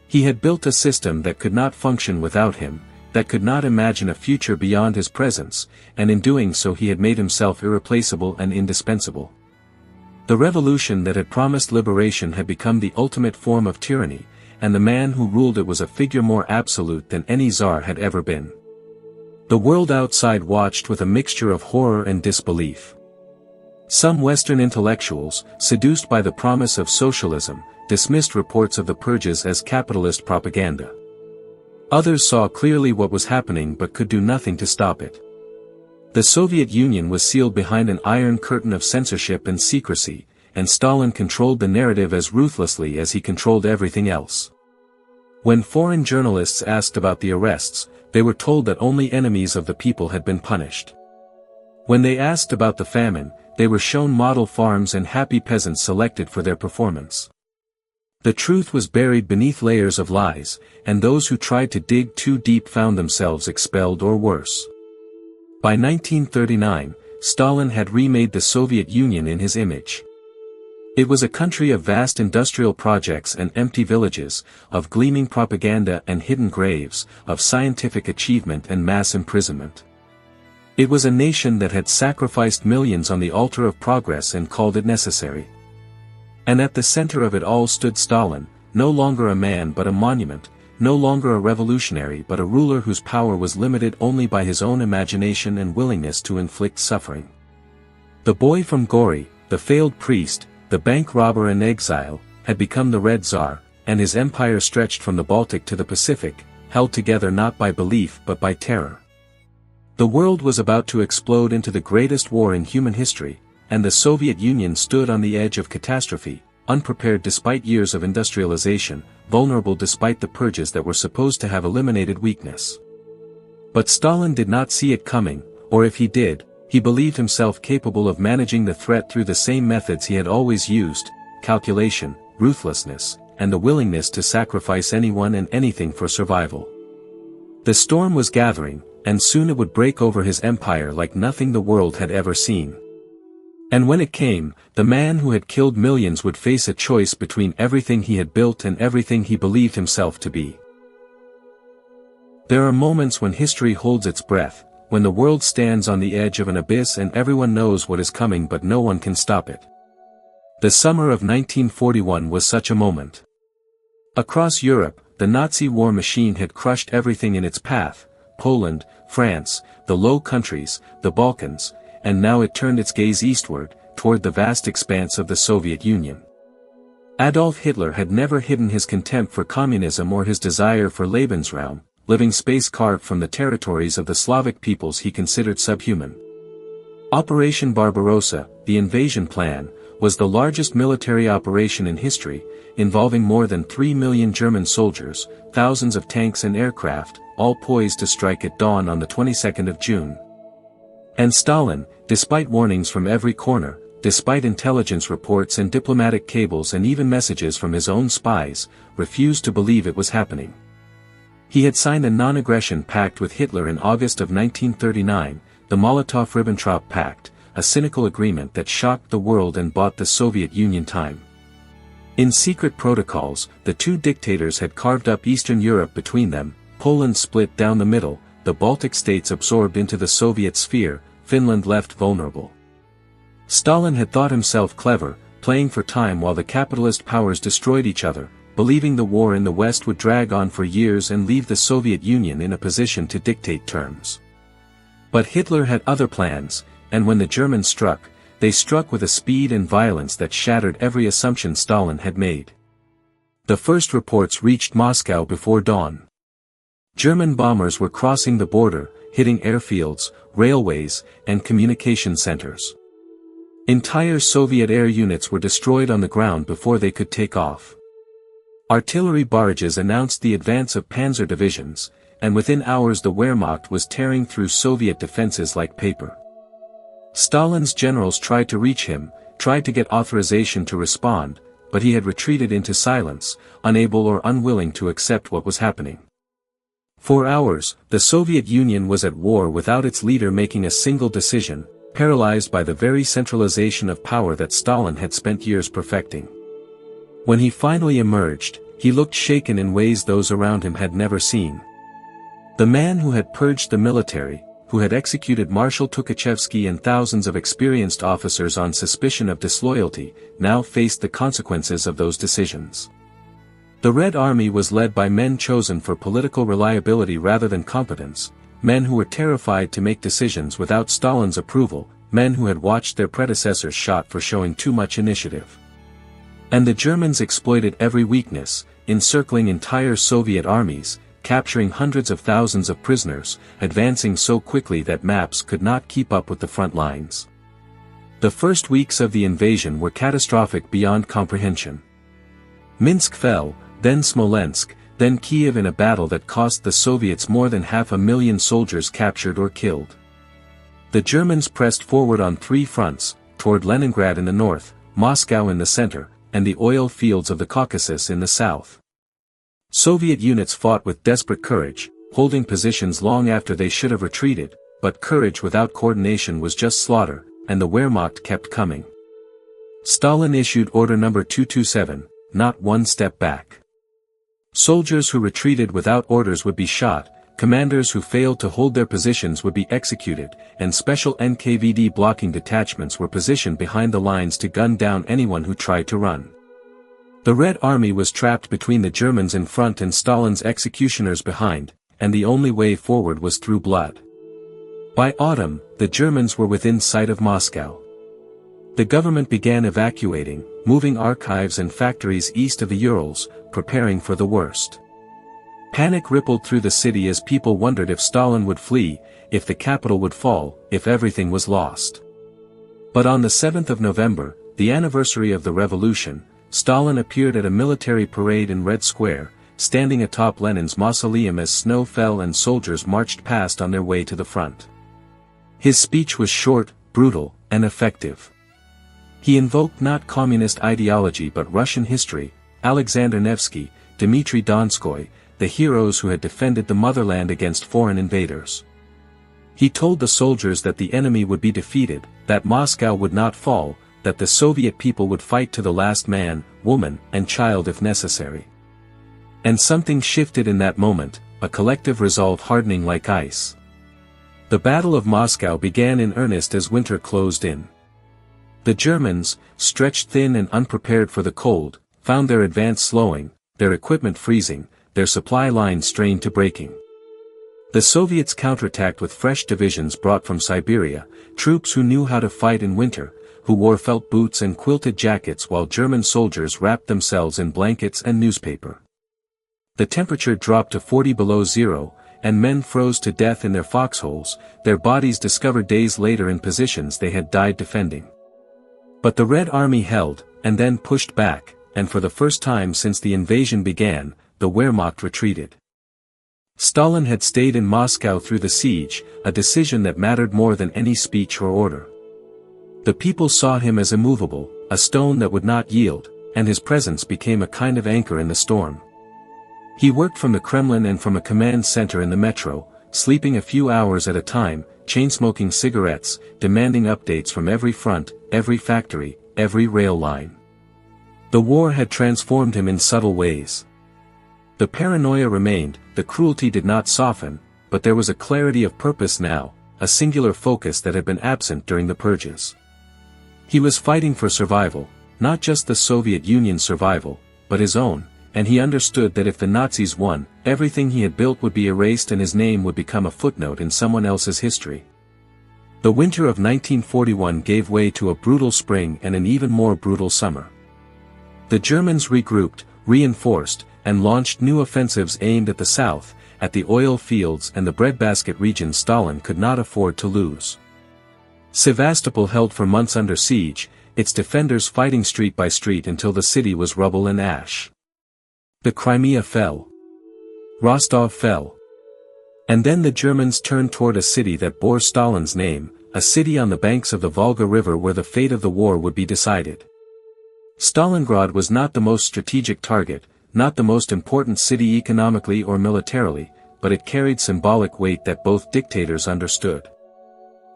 He had built a system that could not function without him, that could not imagine a future beyond his presence, and in doing so he had made himself irreplaceable and indispensable. The revolution that had promised liberation had become the ultimate form of tyranny, and the man who ruled it was a figure more absolute than any czar had ever been. The world outside watched with a mixture of horror and disbelief. Some Western intellectuals, seduced by the promise of socialism, dismissed reports of the purges as capitalist propaganda. Others saw clearly what was happening but could do nothing to stop it. The Soviet Union was sealed behind an iron curtain of censorship and secrecy, and Stalin controlled the narrative as ruthlessly as he controlled everything else. When foreign journalists asked about the arrests, they were told that only enemies of the people had been punished. When they asked about the famine, they were shown model farms and happy peasants selected for their performance. The truth was buried beneath layers of lies, and those who tried to dig too deep found themselves expelled or worse. By 1939, Stalin had remade the Soviet Union in his image. It was a country of vast industrial projects and empty villages, of gleaming propaganda and hidden graves, of scientific achievement and mass imprisonment. It was a nation that had sacrificed millions on the altar of progress and called it necessary. And at the center of it all stood Stalin, no longer a man but a monument, no longer a revolutionary but a ruler whose power was limited only by his own imagination and willingness to inflict suffering. The boy from Gori, the failed priest, the bank robber in exile, had become the Red Tsar, and his empire stretched from the Baltic to the Pacific, held together not by belief but by terror. The world was about to explode into the greatest war in human history, and the Soviet Union stood on the edge of catastrophe, unprepared despite years of industrialization, vulnerable despite the purges that were supposed to have eliminated weakness. But Stalin did not see it coming, or if he did, he believed himself capable of managing the threat through the same methods he had always used: calculation, ruthlessness, and the willingness to sacrifice anyone and anything for survival. The storm was gathering, and soon it would break over his empire like nothing the world had ever seen. And when it came, the man who had killed millions would face a choice between everything he had built and everything he believed himself to be. There are moments when history holds its breath, when the world stands on the edge of an abyss and everyone knows what is coming but no one can stop it. The summer of 1941 was such a moment. Across Europe, the Nazi war machine had crushed everything in its path: Poland, France, the Low Countries, the Balkans, and now it turned its gaze eastward, toward the vast expanse of the Soviet Union. Adolf Hitler had never hidden his contempt for communism or his desire for Lebensraum, living space carved from the territories of the Slavic peoples he considered subhuman. Operation Barbarossa, the invasion plan, was the largest military operation in history, involving more than 3 million German soldiers, thousands of tanks and aircraft, all poised to strike at dawn on the 22nd of June. And Stalin, despite warnings from every corner, despite intelligence reports and diplomatic cables and even messages from his own spies, refused to believe it was happening. He had signed a non-aggression pact with Hitler in August of 1939, the Molotov-Ribbentrop Pact, a cynical agreement that shocked the world and bought the Soviet Union time. In secret protocols, the two dictators had carved up Eastern Europe between them, Poland split down the middle, the Baltic states absorbed into the Soviet sphere, Finland left vulnerable. Stalin had thought himself clever, playing for time while the capitalist powers destroyed each other, believing the war in the West would drag on for years and leave the Soviet Union in a position to dictate terms. But Hitler had other plans, and when the Germans struck, they struck with a speed and violence that shattered every assumption Stalin had made. The first reports reached Moscow before dawn. German bombers were crossing the border, hitting airfields, railways, and communication centers. Entire Soviet air units were destroyed on the ground before they could take off. Artillery barrages announced the advance of panzer divisions, and within hours the Wehrmacht was tearing through Soviet defenses like paper. Stalin's generals tried to reach him, tried to get authorization to respond, but he had retreated into silence, unable or unwilling to accept what was happening. For hours, the Soviet Union was at war without its leader making a single decision, paralyzed by the very centralization of power that Stalin had spent years perfecting. When he finally emerged, he looked shaken in ways those around him had never seen. The man who had purged the military, who had executed Marshal Tukhachevsky and thousands of experienced officers on suspicion of disloyalty, now faced the consequences of those decisions. The Red Army was led by men chosen for political reliability rather than competence, men who were terrified to make decisions without Stalin's approval, men who had watched their predecessors shot for showing too much initiative. And the Germans exploited every weakness, encircling entire Soviet armies, capturing hundreds of thousands of prisoners, advancing so quickly that maps could not keep up with the front lines. The first weeks of the invasion were catastrophic beyond comprehension. Minsk fell, then Smolensk, then Kiev in a battle that cost the Soviets more than 500,000 soldiers captured or killed. The Germans pressed forward on three fronts, toward Leningrad in the north, Moscow in the center, and the oil fields of the Caucasus in the south. Soviet units fought with desperate courage, holding positions long after they should have retreated, but courage without coordination was just slaughter, and the Wehrmacht kept coming. Stalin issued Order No. 227, not one step back. Soldiers who retreated without orders would be shot, commanders who failed to hold their positions would be executed, and special NKVD blocking detachments were positioned behind the lines to gun down anyone who tried to run. The Red Army was trapped between the Germans in front and Stalin's executioners behind, and the only way forward was through blood. By autumn, the Germans were within sight of Moscow. The government began evacuating, moving archives and factories east of the Urals, preparing for the worst. Panic rippled through the city as people wondered if Stalin would flee, if the capital would fall, if everything was lost. But on the 7th of November, the anniversary of the revolution, Stalin appeared at a military parade in Red Square, standing atop Lenin's mausoleum as snow fell and soldiers marched past on their way to the front. His speech was short, brutal, and effective. He invoked not communist ideology but Russian history, Alexander Nevsky, Dmitry Donskoy, the heroes who had defended the motherland against foreign invaders. He told the soldiers that the enemy would be defeated, that Moscow would not fall, that the Soviet people would fight to the last man, woman, and child if necessary. And something shifted in that moment, a collective resolve hardening like ice. The Battle of Moscow began in earnest as winter closed in. The Germans, stretched thin and unprepared for the cold, found their advance slowing, their equipment freezing, their supply lines strained to breaking. The Soviets counterattacked with fresh divisions brought from Siberia, troops who knew how to fight in winter, who wore felt boots and quilted jackets while German soldiers wrapped themselves in blankets and newspaper. The temperature dropped to 40 below zero, and men froze to death in their foxholes, their bodies discovered days later in positions they had died defending. But the Red Army held, and then pushed back, and for the first time since the invasion began, the Wehrmacht retreated. Stalin had stayed in Moscow through the siege, a decision that mattered more than any speech or order. The people saw him as immovable, a stone that would not yield, and his presence became a kind of anchor in the storm. He worked from the Kremlin and from a command center in the metro, sleeping a few hours at a time, chain-smoking cigarettes, demanding updates from every front, every factory, every rail line. The war had transformed him in subtle ways. The paranoia remained, the cruelty did not soften, but there was a clarity of purpose now, a singular focus that had been absent during the purges. He was fighting for survival, not just the Soviet Union's survival, but his own, and he understood that if the Nazis won, everything he had built would be erased and his name would become a footnote in someone else's history. The winter of 1941 gave way to a brutal spring and an even more brutal summer. The Germans regrouped, reinforced, and launched new offensives aimed at the south, at the oil fields and the breadbasket region Stalin could not afford to lose. Sevastopol held for months under siege, its defenders fighting street by street until the city was rubble and ash. The Crimea fell. Rostov fell. And then the Germans turned toward a city that bore Stalin's name, a city on the banks of the Volga River where the fate of the war would be decided. Stalingrad was not the most strategic target, not the most important city economically or militarily, but it carried symbolic weight that both dictators understood.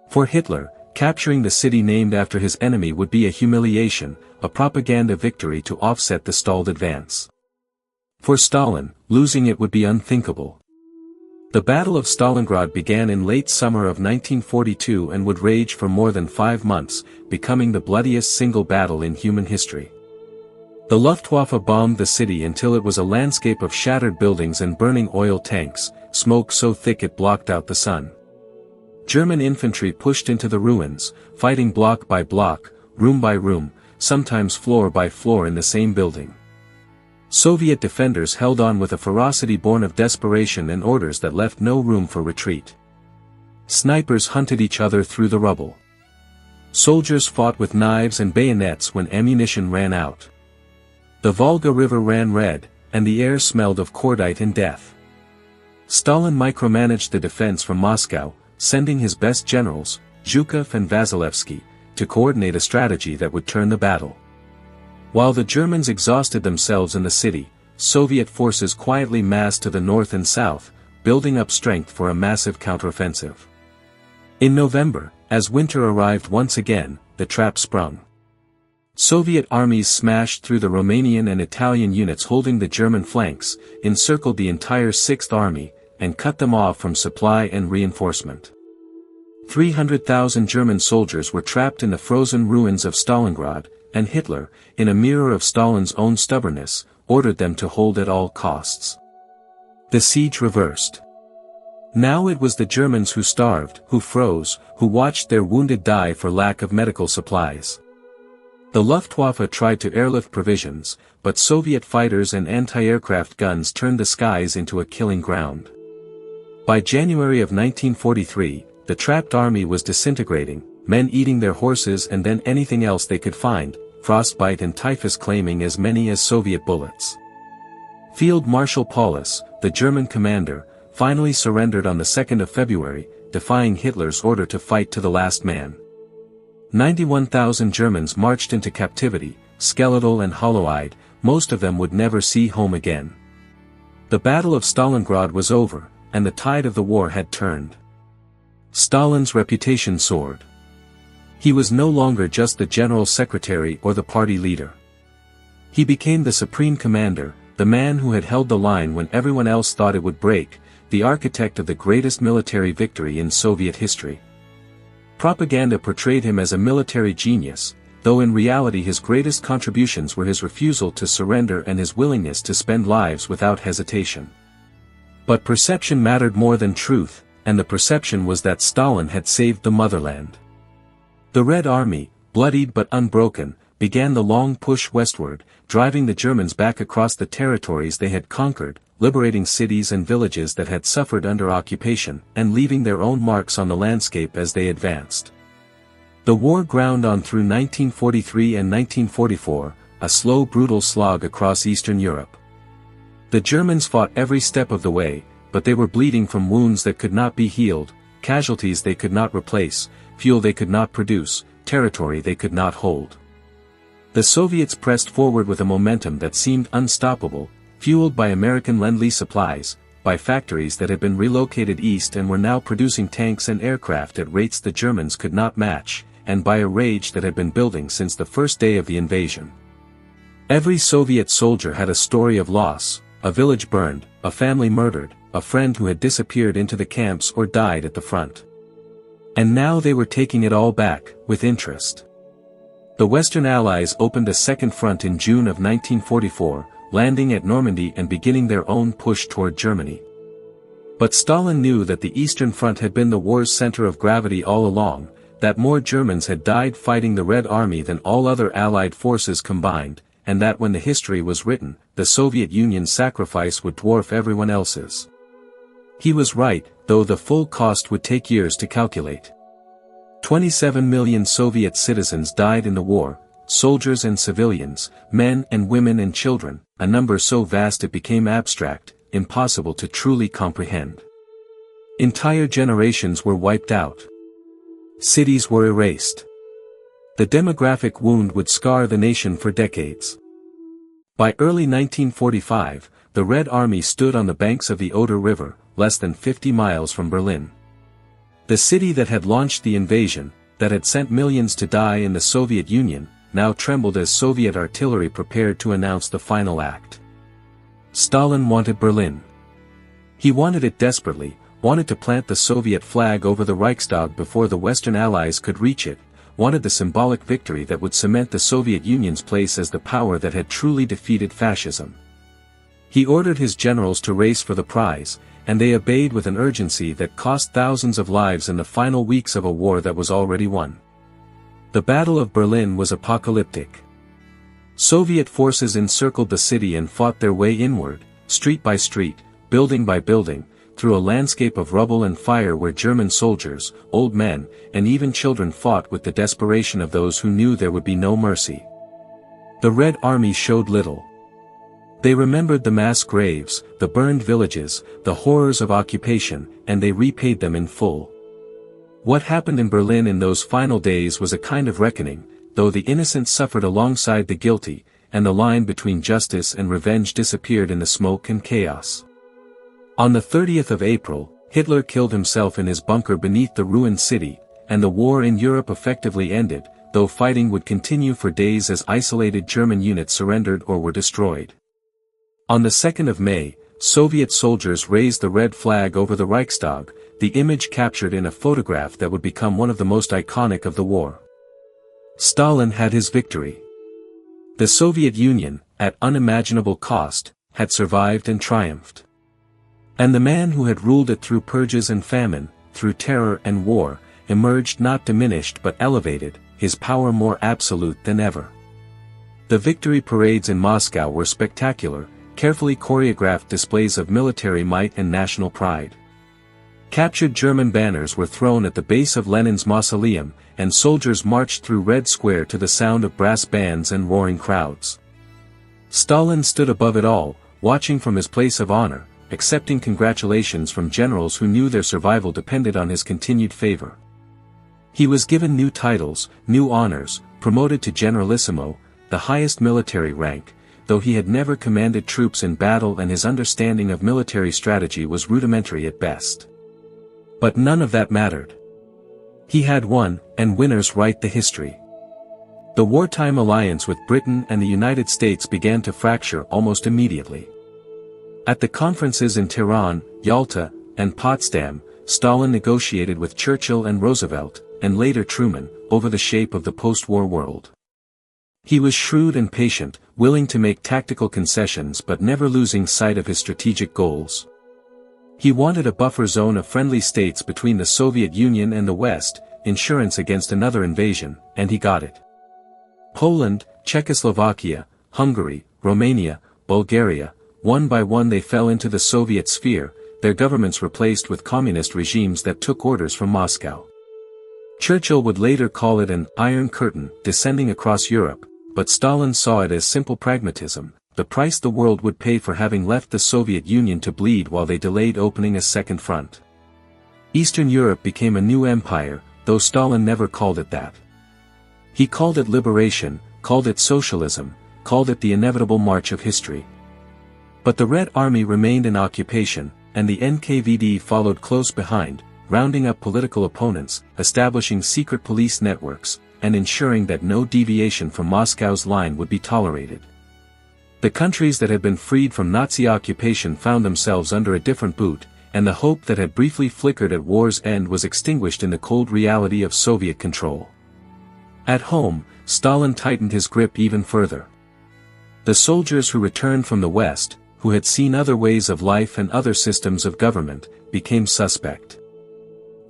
For Hitler, capturing the city named after his enemy would be a humiliation, a propaganda victory to offset the stalled advance. For Stalin, losing it would be unthinkable. The Battle of Stalingrad began in late summer of 1942 and would rage for more than 5 months, becoming the bloodiest single battle in human history. The Luftwaffe bombed the city until it was a landscape of shattered buildings and burning oil tanks, smoke so thick it blocked out the sun. German infantry pushed into the ruins, fighting block by block, room by room, sometimes floor by floor in the same building. Soviet defenders held on with a ferocity born of desperation and orders that left no room for retreat. Snipers hunted each other through the rubble. Soldiers fought with knives and bayonets when ammunition ran out. The Volga River ran red, and the air smelled of cordite and death. Stalin micromanaged the defense from Moscow, sending his best generals, Zhukov and Vasilevsky, to coordinate a strategy that would turn the battle. While the Germans exhausted themselves in the city, Soviet forces quietly massed to the north and south, building up strength for a massive counteroffensive. In November, as winter arrived once again, the trap sprung. Soviet armies smashed through the Romanian and Italian units holding the German flanks, encircled the entire Sixth Army, and cut them off from supply and reinforcement. 300,000 German soldiers were trapped in the frozen ruins of Stalingrad, and Hitler, in a mirror of Stalin's own stubbornness, ordered them to hold at all costs. The siege reversed. Now it was the Germans who starved, who froze, who watched their wounded die for lack of medical supplies. The Luftwaffe tried to airlift provisions, but Soviet fighters and anti-aircraft guns turned the skies into a killing ground. By January of 1943, the trapped army was disintegrating, men eating their horses and then anything else they could find, frostbite and typhus claiming as many as Soviet bullets. Field Marshal Paulus, the German commander, finally surrendered on the 2nd of February, defying Hitler's order to fight to the last man. 91,000 Germans marched into captivity, skeletal and hollow-eyed, most of them would never see home again. The Battle of Stalingrad was over, and the tide of the war had turned. Stalin's reputation soared. He was no longer just the general secretary or the party leader. He became the supreme commander, the man who had held the line when everyone else thought it would break, the architect of the greatest military victory in Soviet history. Propaganda portrayed him as a military genius, though in reality his greatest contributions were his refusal to surrender and his willingness to spend lives without hesitation. But perception mattered more than truth, and the perception was that Stalin had saved the motherland. The Red Army, bloodied but unbroken, began the long push westward, driving the Germans back across the territories they had conquered, liberating cities and villages that had suffered under occupation, and leaving their own marks on the landscape as they advanced. The war ground on through 1943 and 1944, a slow brutal slog across Eastern Europe. The Germans fought every step of the way, but they were bleeding from wounds that could not be healed, casualties they could not replace, fuel they could not produce, territory they could not hold. The Soviets pressed forward with a momentum that seemed unstoppable, fueled by American Lend-Lease supplies, by factories that had been relocated east and were now producing tanks and aircraft at rates the Germans could not match, and by a rage that had been building since the first day of the invasion. Every Soviet soldier had a story of loss, a village burned, a family murdered, a friend who had disappeared into the camps or died at the front. And now they were taking it all back, with interest. The Western Allies opened a second front in June of 1944, landing at Normandy and beginning their own push toward Germany. But Stalin knew that the Eastern Front had been the war's center of gravity all along, that more Germans had died fighting the Red Army than all other Allied forces combined, and that when the history was written, the Soviet Union's sacrifice would dwarf everyone else's. He was right, though the full cost would take years to calculate. 27 million Soviet citizens died in the war, soldiers and civilians, men and women and children, a number so vast it became abstract, impossible to truly comprehend. Entire generations were wiped out. Cities were erased. The demographic wound would scar the nation for decades. By early 1945, the Red Army stood on the banks of the Oder River, less than 50 miles from Berlin. The city that had launched the invasion, that had sent millions to die in the Soviet Union, now trembled as Soviet artillery prepared to announce the final act. Stalin wanted Berlin. He wanted it desperately, wanted to plant the Soviet flag over the Reichstag before the Western Allies could reach it, wanted the symbolic victory that would cement the Soviet Union's place as the power that had truly defeated fascism. He ordered his generals to race for the prize, and they obeyed with an urgency that cost thousands of lives in the final weeks of a war that was already won. The Battle of Berlin was apocalyptic. Soviet forces encircled the city and fought their way inward, street by street, building by building, through a landscape of rubble and fire where German soldiers, old men, and even children fought with the desperation of those who knew there would be no mercy. The Red Army showed little. They remembered the mass graves, the burned villages, the horrors of occupation, and they repaid them in full. What happened in Berlin in those final days was a kind of reckoning, though the innocent suffered alongside the guilty, and the line between justice and revenge disappeared in the smoke and chaos. On the 30th of April, Hitler killed himself in his bunker beneath the ruined city, and the war in Europe effectively ended, though fighting would continue for days as isolated German units surrendered or were destroyed. On the 2nd of May, Soviet soldiers raised the red flag over the Reichstag, the image captured in a photograph that would become one of the most iconic of the war. Stalin had his victory. The Soviet Union, at unimaginable cost, had survived and triumphed. And the man who had ruled it through purges and famine, through terror and war, emerged not diminished but elevated, his power more absolute than ever. The victory parades in Moscow were spectacular, carefully choreographed displays of military might and national pride. Captured German banners were thrown at the base of Lenin's mausoleum, and soldiers marched through Red Square to the sound of brass bands and roaring crowds. Stalin stood above it all, watching from his place of honor, accepting congratulations from generals who knew their survival depended on his continued favor. He was given new titles, new honors, promoted to generalissimo, the highest military rank, though he had never commanded troops in battle and his understanding of military strategy was rudimentary at best. But none of that mattered. He had won, and winners write the history. The wartime alliance with Britain and the United States began to fracture almost immediately. At the conferences in Tehran, Yalta, and Potsdam, Stalin negotiated with Churchill and Roosevelt, and later Truman, over the shape of the post-war world. He was shrewd and patient, willing to make tactical concessions but never losing sight of his strategic goals. He wanted a buffer zone of friendly states between the Soviet Union and the West, insurance against another invasion, and he got it. Poland, Czechoslovakia, Hungary, Romania, Bulgaria, one by one they fell into the Soviet sphere, their governments replaced with communist regimes that took orders from Moscow. Churchill would later call it an Iron Curtain descending across Europe, but Stalin saw it as simple pragmatism, the price the world would pay for having left the Soviet Union to bleed while they delayed opening a second front. Eastern Europe became a new empire, though Stalin never called it that. He called it liberation, called it socialism, called it the inevitable march of history. But the Red Army remained in occupation, and the NKVD followed close behind, rounding up political opponents, establishing secret police networks, and ensuring that no deviation from Moscow's line would be tolerated. The countries that had been freed from Nazi occupation found themselves under a different boot, and the hope that had briefly flickered at war's end was extinguished in the cold reality of Soviet control. At home, Stalin tightened his grip even further. The soldiers who returned from the West, who had seen other ways of life and other systems of government, became suspect.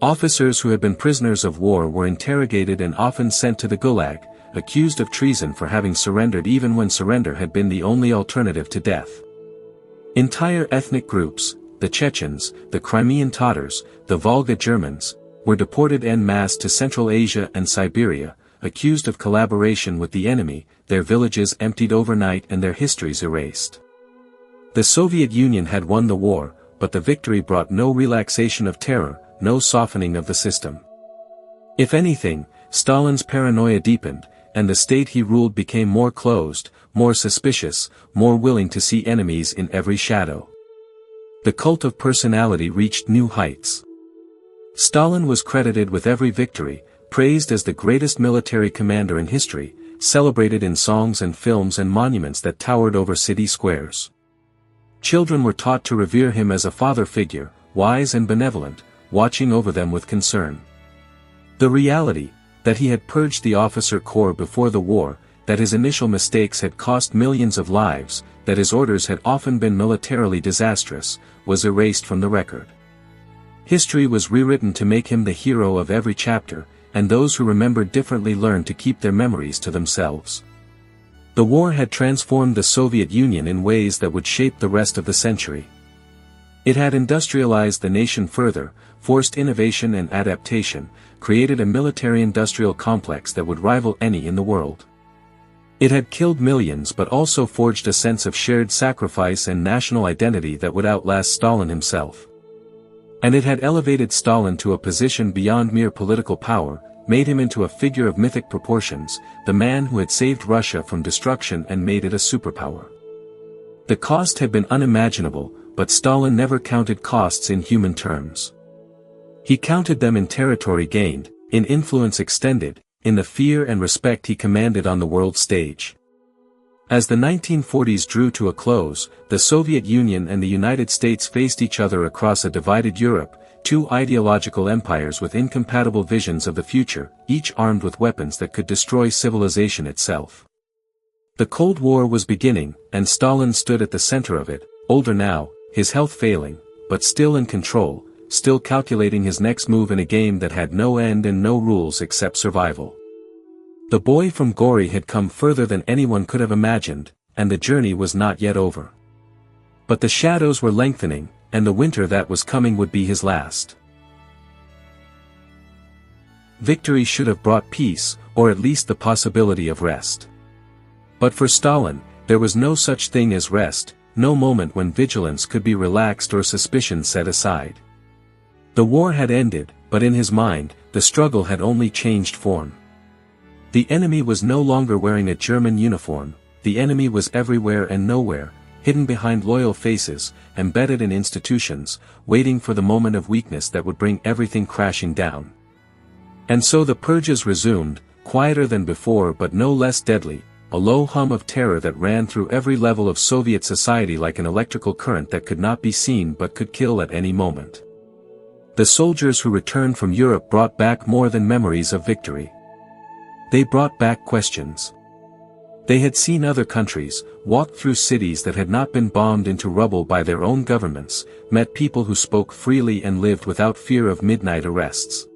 Officers who had been prisoners of war were interrogated and often sent to the Gulag, accused of treason for having surrendered even when surrender had been the only alternative to death. Entire ethnic groups, the Chechens, the Crimean Tatars, the Volga Germans, were deported en masse to Central Asia and Siberia, accused of collaboration with the enemy, their villages emptied overnight and their histories erased. The Soviet Union had won the war, but the victory brought no relaxation of terror, no softening of the system. If anything, Stalin's paranoia deepened, and the state he ruled became more closed, more suspicious, more willing to see enemies in every shadow. The cult of personality reached new heights. Stalin was credited with every victory, praised as the greatest military commander in history, celebrated in songs and films and monuments that towered over city squares. Children were taught to revere him as a father figure, wise and benevolent, watching over them with concern. The reality, that he had purged the officer corps before the war, that his initial mistakes had cost millions of lives, that his orders had often been militarily disastrous, was erased from the record. History was rewritten to make him the hero of every chapter, and those who remembered differently learned to keep their memories to themselves. The war had transformed the Soviet Union in ways that would shape the rest of the century. It had industrialized the nation further, forced innovation and adaptation, created a military-industrial complex that would rival any in the world. It had killed millions but also forged a sense of shared sacrifice and national identity that would outlast Stalin himself. And it had elevated Stalin to a position beyond mere political power, made him into a figure of mythic proportions, the man who had saved Russia from destruction and made it a superpower. The cost had been unimaginable, but Stalin never counted costs in human terms. He counted them in territory gained, in influence extended, in the fear and respect he commanded on the world stage. As the 1940s drew to a close, the Soviet Union and the United States faced each other across a divided Europe, two ideological empires with incompatible visions of the future, each armed with weapons that could destroy civilization itself. The Cold War was beginning, and Stalin stood at the center of it, older now, his health failing, but still in control, still calculating his next move in a game that had no end and no rules except survival. The boy from Gori had come further than anyone could have imagined, and the journey was not yet over. But the shadows were lengthening, and the winter that was coming would be his last. Victory should have brought peace, or at least the possibility of rest. But for Stalin, there was no such thing as rest, no moment when vigilance could be relaxed or suspicion set aside. The war had ended, but in his mind, the struggle had only changed form. The enemy was no longer wearing a German uniform, the enemy was everywhere and nowhere, hidden behind loyal faces, embedded in institutions, waiting for the moment of weakness that would bring everything crashing down. And so the purges resumed, quieter than before but no less deadly, a low hum of terror that ran through every level of Soviet society like an electrical current that could not be seen but could kill at any moment. The soldiers who returned from Europe brought back more than memories of victory. They brought back questions. They had seen other countries, walked through cities that had not been bombed into rubble by their own governments, met people who spoke freely and lived without fear of midnight arrests.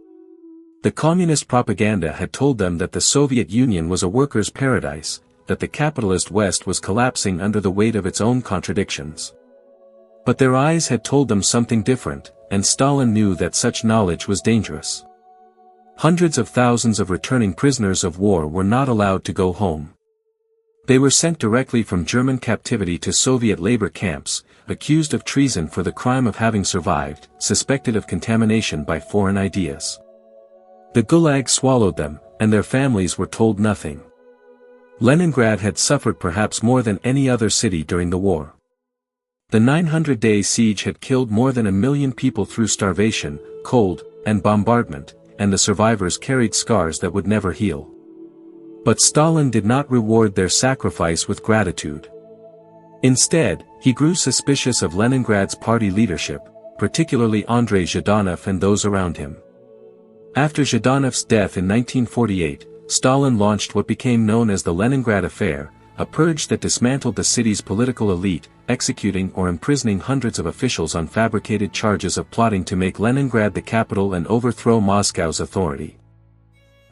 The communist propaganda had told them that the Soviet Union was a workers' paradise, that the capitalist West was collapsing under the weight of its own contradictions. But their eyes had told them something different, and Stalin knew that such knowledge was dangerous. Hundreds of thousands of returning prisoners of war were not allowed to go home. They were sent directly from German captivity to Soviet labor camps, accused of treason for the crime of having survived, suspected of contamination by foreign ideas. The Gulag swallowed them, and their families were told nothing. Leningrad had suffered perhaps more than any other city during the war. The 900-day siege had killed more than 1 million people through starvation, cold, and bombardment, and the survivors carried scars that would never heal. But Stalin did not reward their sacrifice with gratitude. Instead, he grew suspicious of Leningrad's party leadership, particularly Andrei Zhdanov and those around him. After Zhdanov's death in 1948, Stalin launched what became known as the Leningrad Affair, a purge that dismantled the city's political elite, executing or imprisoning hundreds of officials on fabricated charges of plotting to make Leningrad the capital and overthrow Moscow's authority.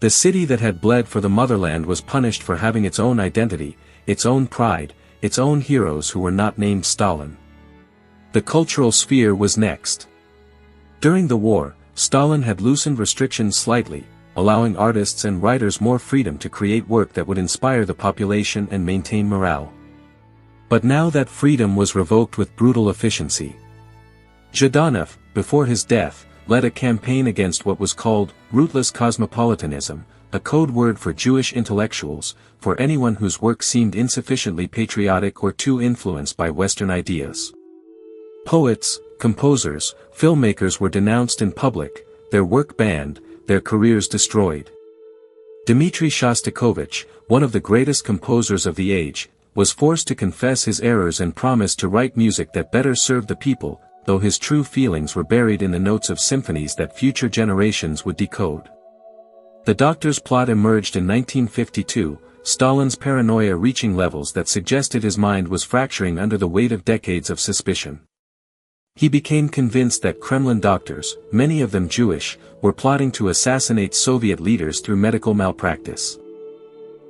The city that had bled for the motherland was punished for having its own identity, its own pride, its own heroes who were not named Stalin. The cultural sphere was next. During the war, Stalin had loosened restrictions slightly, allowing artists and writers more freedom to create work that would inspire the population and maintain morale. But now that freedom was revoked with brutal efficiency. Zhdanov, before his death, led a campaign against what was called rootless cosmopolitanism, a code word for Jewish intellectuals, for anyone whose work seemed insufficiently patriotic or too influenced by Western ideas. Poets, composers, filmmakers were denounced in public, their work banned, their careers destroyed. Dmitri Shostakovich, one of the greatest composers of the age, was forced to confess his errors and promise to write music that better served the people, though his true feelings were buried in the notes of symphonies that future generations would decode. The Doctor's plot emerged in 1952, Stalin's paranoia reaching levels that suggested his mind was fracturing under the weight of decades of suspicion. He became convinced that Kremlin doctors, many of them Jewish, were plotting to assassinate Soviet leaders through medical malpractice.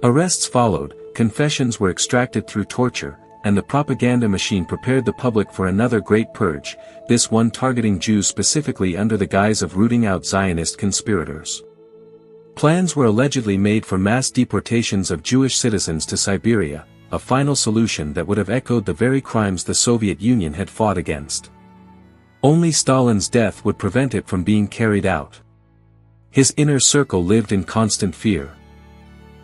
Arrests followed, confessions were extracted through torture, and the propaganda machine prepared the public for another Great Purge, this one targeting Jews specifically under the guise of rooting out Zionist conspirators. Plans were allegedly made for mass deportations of Jewish citizens to Siberia, a final solution that would have echoed the very crimes the Soviet Union had fought against. Only Stalin's death would prevent it from being carried out. His inner circle lived in constant fear.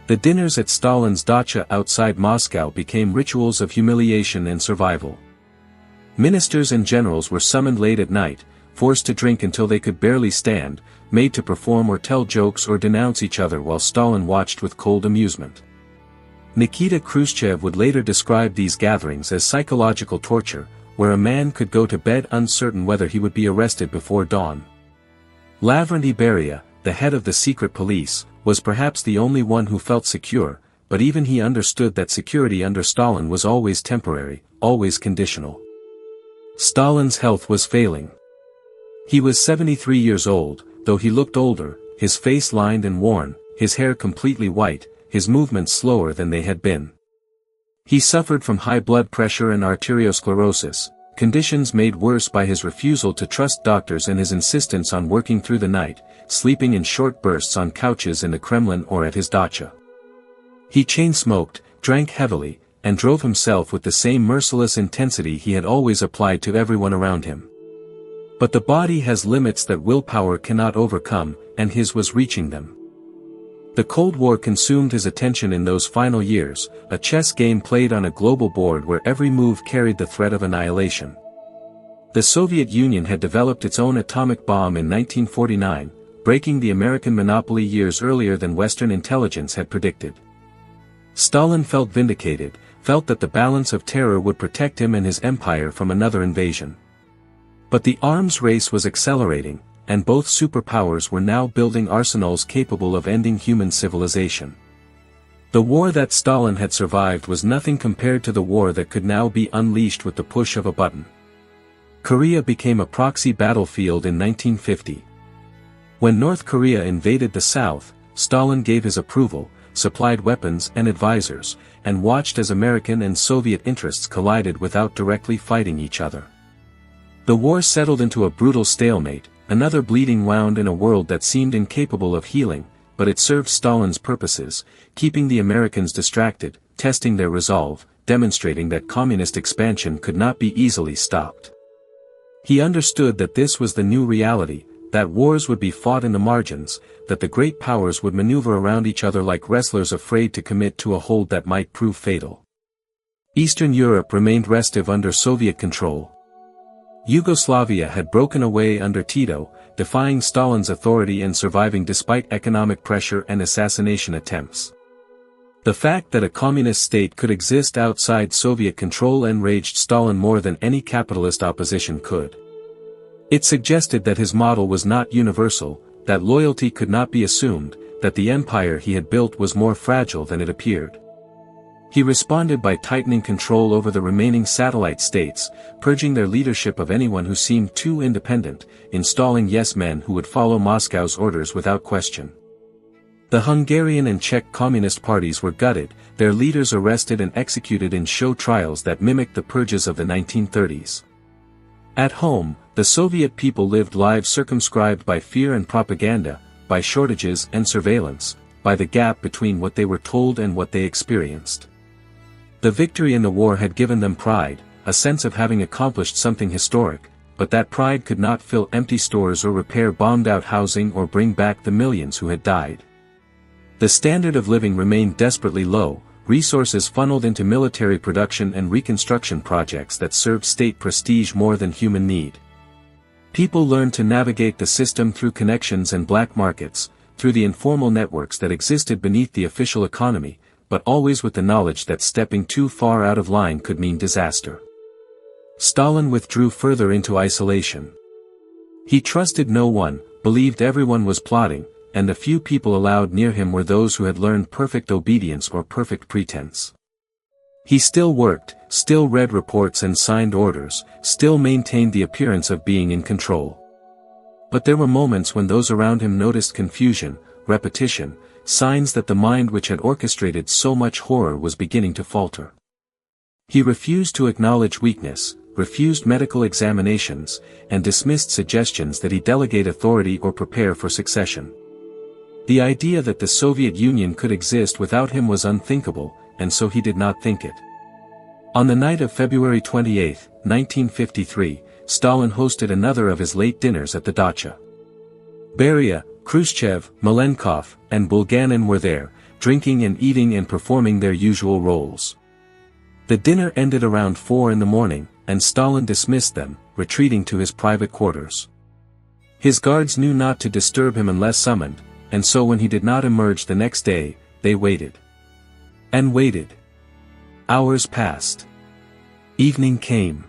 The dinners at Stalin's dacha outside Moscow became rituals of humiliation and survival. Ministers and generals were summoned late at night, forced to drink until they could barely stand, made to perform or tell jokes or denounce each other while Stalin watched with cold amusement. Nikita Khrushchev would later describe these gatherings as psychological torture, where a man could go to bed uncertain whether he would be arrested before dawn. Lavrentiy Beria, the head of the secret police, was perhaps the only one who felt secure, but even he understood that security under Stalin was always temporary, always conditional. Stalin's health was failing. He was 73 years old, though he looked older, his face lined and worn, his hair completely white, his movements slower than they had been. He suffered from high blood pressure and arteriosclerosis, conditions made worse by his refusal to trust doctors and his insistence on working through the night, sleeping in short bursts on couches in the Kremlin or at his dacha. He chain-smoked, drank heavily, and drove himself with the same merciless intensity he had always applied to everyone around him. But the body has limits that willpower cannot overcome, and his was reaching them. The Cold War consumed his attention in those final years, a chess game played on a global board where every move carried the threat of annihilation. The Soviet Union had developed its own atomic bomb in 1949, breaking the American monopoly years earlier than Western intelligence had predicted. Stalin felt vindicated, felt that the balance of terror would protect him and his empire from another invasion. But the arms race was accelerating, and both superpowers were now building arsenals capable of ending human civilization. The war that Stalin had survived was nothing compared to the war that could now be unleashed with the push of a button. Korea became a proxy battlefield in 1950. When North Korea invaded the South, Stalin gave his approval, supplied weapons and advisors, and watched as American and Soviet interests collided without directly fighting each other. The war settled into a brutal stalemate, another bleeding wound in a world that seemed incapable of healing, but it served Stalin's purposes, keeping the Americans distracted, testing their resolve, demonstrating that communist expansion could not be easily stopped. He understood that this was the new reality, that wars would be fought in the margins, that the great powers would maneuver around each other like wrestlers afraid to commit to a hold that might prove fatal. Eastern Europe remained restive under Soviet control. Yugoslavia had broken away under Tito, defying Stalin's authority and surviving despite economic pressure and assassination attempts. The fact that a communist state could exist outside Soviet control enraged Stalin more than any capitalist opposition could. It suggested that his model was not universal, that loyalty could not be assumed, that the empire he had built was more fragile than it appeared. He responded by tightening control over the remaining satellite states, purging their leadership of anyone who seemed too independent, installing yes-men who would follow Moscow's orders without question. The Hungarian and Czech communist parties were gutted, their leaders arrested and executed in show trials that mimicked the purges of the 1930s. At home, the Soviet people lived lives circumscribed by fear and propaganda, by shortages and surveillance, by the gap between what they were told and what they experienced. The victory in the war had given them pride, a sense of having accomplished something historic, but that pride could not fill empty stores or repair bombed-out housing or bring back the millions who had died. The standard of living remained desperately low, resources funneled into military production and reconstruction projects that served state prestige more than human need. People learned to navigate the system through connections and black markets, through the informal networks that existed beneath the official economy, but always with the knowledge that stepping too far out of line could mean disaster. Stalin withdrew further into isolation. He trusted no one, believed everyone was plotting, and the few people allowed near him were those who had learned perfect obedience or perfect pretense. He still worked, still read reports and signed orders, still maintained the appearance of being in control. But there were moments when those around him noticed confusion, repetition, signs that the mind which had orchestrated so much horror was beginning to falter. He refused to acknowledge weakness, refused medical examinations, and dismissed suggestions that he delegate authority or prepare for succession. The idea that the Soviet Union could exist without him was unthinkable, and so he did not think it. On the night of February 28, 1953, Stalin hosted another of his late dinners at the dacha. Beria, Khrushchev, Malenkov, and Bulganin were there, drinking and eating and performing their usual roles. The dinner ended around 4 in the morning, and Stalin dismissed them, retreating to his private quarters. His guards knew not to disturb him unless summoned, and so when he did not emerge the next day, they waited. And waited. Hours passed. Evening came.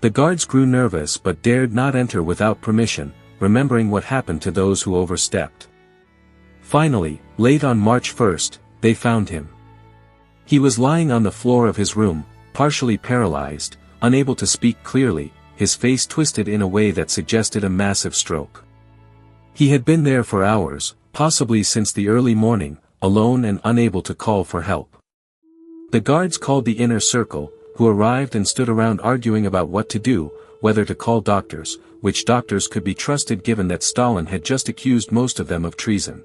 The guards grew nervous but dared not enter without permission, remembering what happened to those who overstepped. Finally, late on March 1st, they found him. He was lying on the floor of his room, partially paralyzed, unable to speak clearly, his face twisted in a way that suggested a massive stroke. He had been there for hours, possibly since the early morning, alone and unable to call for help. The guards called the inner circle, who arrived and stood around arguing about what to do, whether to call doctors, which doctors could be trusted given that Stalin had just accused most of them of treason.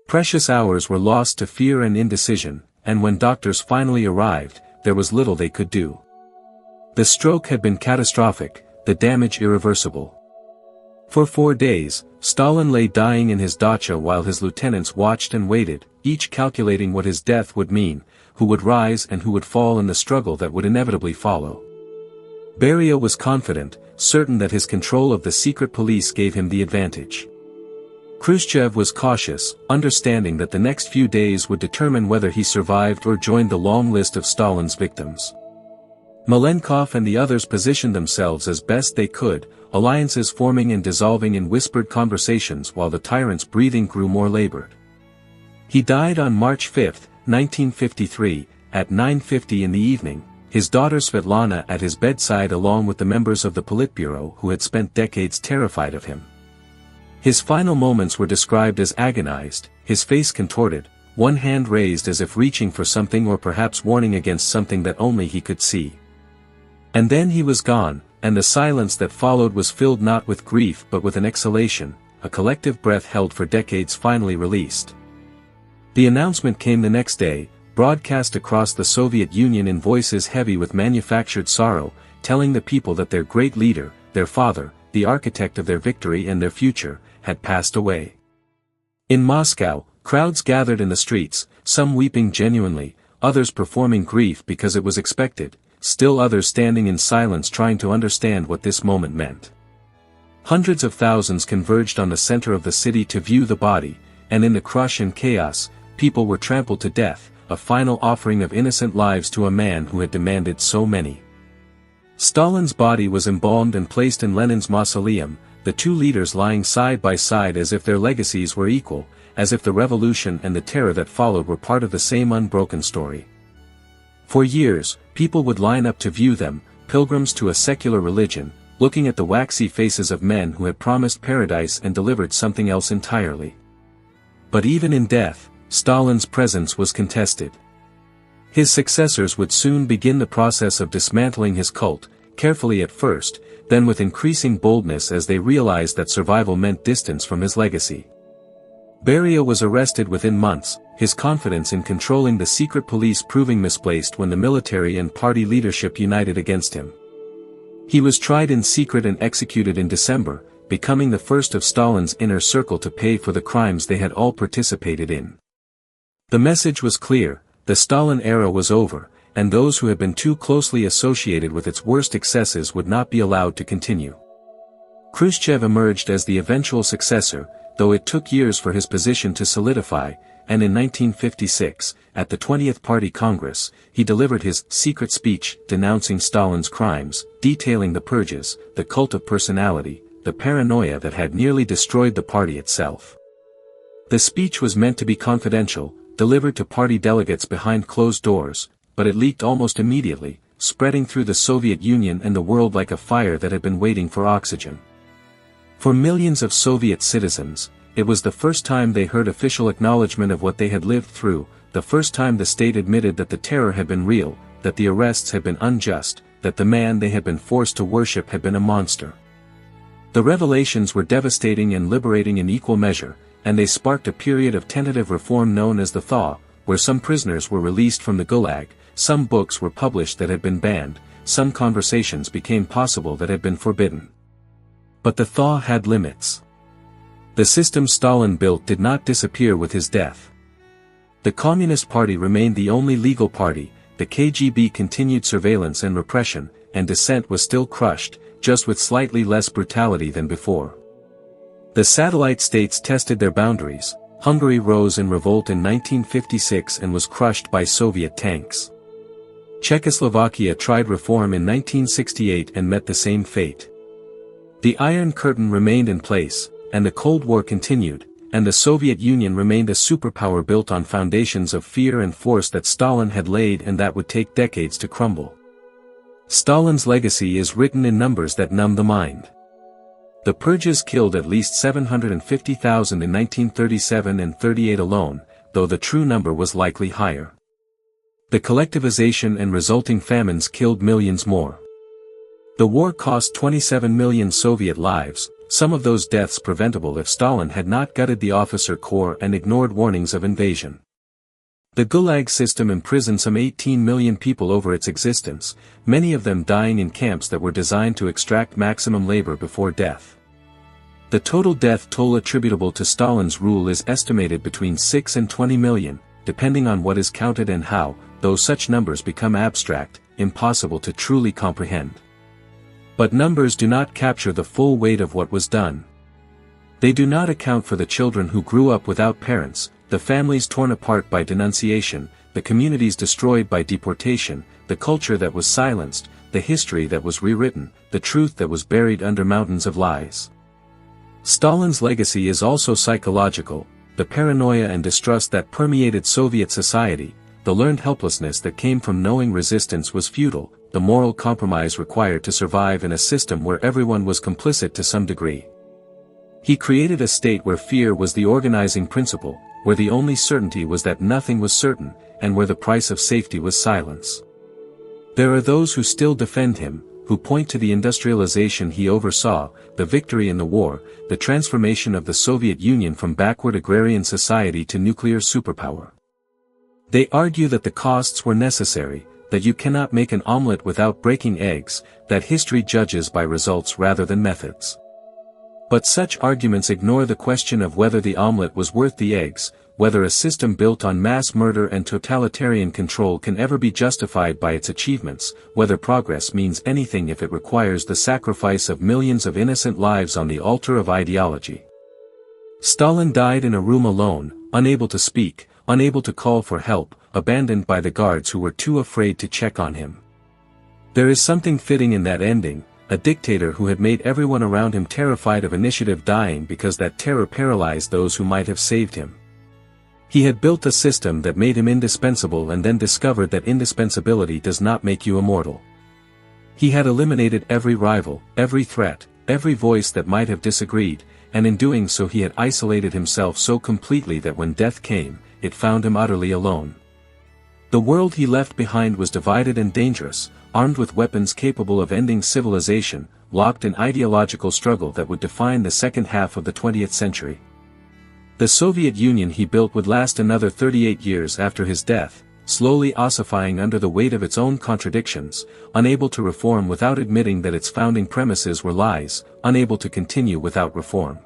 Precious hours were lost to fear and indecision, and when doctors finally arrived, there was little they could do. The stroke had been catastrophic, the damage irreversible. For 4 days, Stalin lay dying in his dacha while his lieutenants watched and waited, each calculating what his death would mean, who would rise and who would fall in the struggle that would inevitably follow. Beria was confident, certain that his control of the secret police gave him the advantage. Khrushchev was cautious, understanding that the next few days would determine whether he survived or joined the long list of Stalin's victims. Malenkov and the others positioned themselves as best they could, alliances forming and dissolving in whispered conversations while the tyrant's breathing grew more labored. He died on March 5, 1953, at 9:50 in the evening, his daughter Svetlana at his bedside along with the members of the Politburo who had spent decades terrified of him. His final moments were described as agonized, his face contorted, one hand raised as if reaching for something or perhaps warning against something that only he could see. And then he was gone, and the silence that followed was filled not with grief but with an exhalation, a collective breath held for decades finally released. The announcement came the next day, broadcast across the Soviet Union in voices heavy with manufactured sorrow, telling the people that their great leader, their father, the architect of their victory and their future, had passed away. In Moscow, crowds gathered in the streets, some weeping genuinely, others performing grief because it was expected, still others standing in silence trying to understand what this moment meant. Hundreds of thousands converged on the center of the city to view the body, and in the crush and chaos, people were trampled to death, a final offering of innocent lives to a man who had demanded so many. Stalin's body was embalmed and placed in Lenin's mausoleum, the two leaders lying side by side as if their legacies were equal, as if the revolution and the terror that followed were part of the same unbroken story. For years, people would line up to view them, pilgrims to a secular religion, looking at the waxy faces of men who had promised paradise and delivered something else entirely. But even in death, Stalin's presence was contested. His successors would soon begin the process of dismantling his cult, carefully at first, then with increasing boldness as they realized that survival meant distance from his legacy. Beria was arrested within months, his confidence in controlling the secret police proving misplaced when the military and party leadership united against him. He was tried in secret and executed in December, becoming the first of Stalin's inner circle to pay for the crimes they had all participated in. The message was clear, the Stalin era was over, and those who had been too closely associated with its worst excesses would not be allowed to continue. Khrushchev emerged as the eventual successor, though it took years for his position to solidify, and in 1956, at the 20th Party Congress, he delivered his secret speech denouncing Stalin's crimes, detailing the purges, the cult of personality, the paranoia that had nearly destroyed the party itself. The speech was meant to be confidential, delivered to party delegates behind closed doors, but it leaked almost immediately, spreading through the Soviet Union and the world like a fire that had been waiting for oxygen. For millions of Soviet citizens, it was the first time they heard official acknowledgement of what they had lived through, the first time the state admitted that the terror had been real, that the arrests had been unjust, that the man they had been forced to worship had been a monster. The revelations were devastating and liberating in equal measure, and they sparked a period of tentative reform known as the Thaw, where some prisoners were released from the Gulag, some books were published that had been banned, some conversations became possible that had been forbidden. But the Thaw had limits. The system Stalin built did not disappear with his death. The Communist Party remained the only legal party, the KGB continued surveillance and repression, and dissent was still crushed, just with slightly less brutality than before. The satellite states tested their boundaries, Hungary rose in revolt in 1956 and was crushed by Soviet tanks. Czechoslovakia tried reform in 1968 and met the same fate. The Iron Curtain remained in place, and the Cold War continued, and the Soviet Union remained a superpower built on foundations of fear and force that Stalin had laid and that would take decades to crumble. Stalin's legacy is written in numbers that numb the mind. The purges killed at least 750,000 in 1937 and 38 alone, though the true number was likely higher. The collectivization and resulting famines killed millions more. The war cost 27 million Soviet lives, some of those deaths preventable if Stalin had not gutted the officer corps and ignored warnings of invasion. The Gulag system imprisoned some 18 million people over its existence, many of them dying in camps that were designed to extract maximum labor before death. The total death toll attributable to Stalin's rule is estimated between 6 and 20 million, depending on what is counted and how, though such numbers become abstract, impossible to truly comprehend. But numbers do not capture the full weight of what was done. They do not account for the children who grew up without parents, the families torn apart by denunciation, the communities destroyed by deportation, the culture that was silenced, the history that was rewritten, the truth that was buried under mountains of lies. Stalin's legacy is also psychological, the paranoia and distrust that permeated Soviet society, the learned helplessness that came from knowing resistance was futile, the moral compromise required to survive in a system where everyone was complicit to some degree. He created a state where fear was the organizing principle, where the only certainty was that nothing was certain, and where the price of safety was silence. There are those who still defend him, who point to the industrialization he oversaw, the victory in the war, the transformation of the Soviet Union from backward agrarian society to nuclear superpower. They argue that the costs were necessary, that you cannot make an omelette without breaking eggs, that history judges by results rather than methods. But such arguments ignore the question of whether the omelette was worth the eggs, whether a system built on mass murder and totalitarian control can ever be justified by its achievements, whether progress means anything if it requires the sacrifice of millions of innocent lives on the altar of ideology. Stalin died in a room alone, unable to speak, unable to call for help, abandoned by the guards who were too afraid to check on him. There is something fitting in that ending, a dictator who had made everyone around him terrified of initiative dying because that terror paralyzed those who might have saved him. He had built a system that made him indispensable and then discovered that indispensability does not make you immortal. He had eliminated every rival, every threat, every voice that might have disagreed, and in doing so he had isolated himself so completely that when death came, it found him utterly alone. The world he left behind was divided and dangerous, armed with weapons capable of ending civilization, locked in ideological struggle that would define the second half of the 20th century. The Soviet Union he built would last another 38 years after his death, slowly ossifying under the weight of its own contradictions, unable to reform without admitting that its founding premises were lies, unable to continue without reform.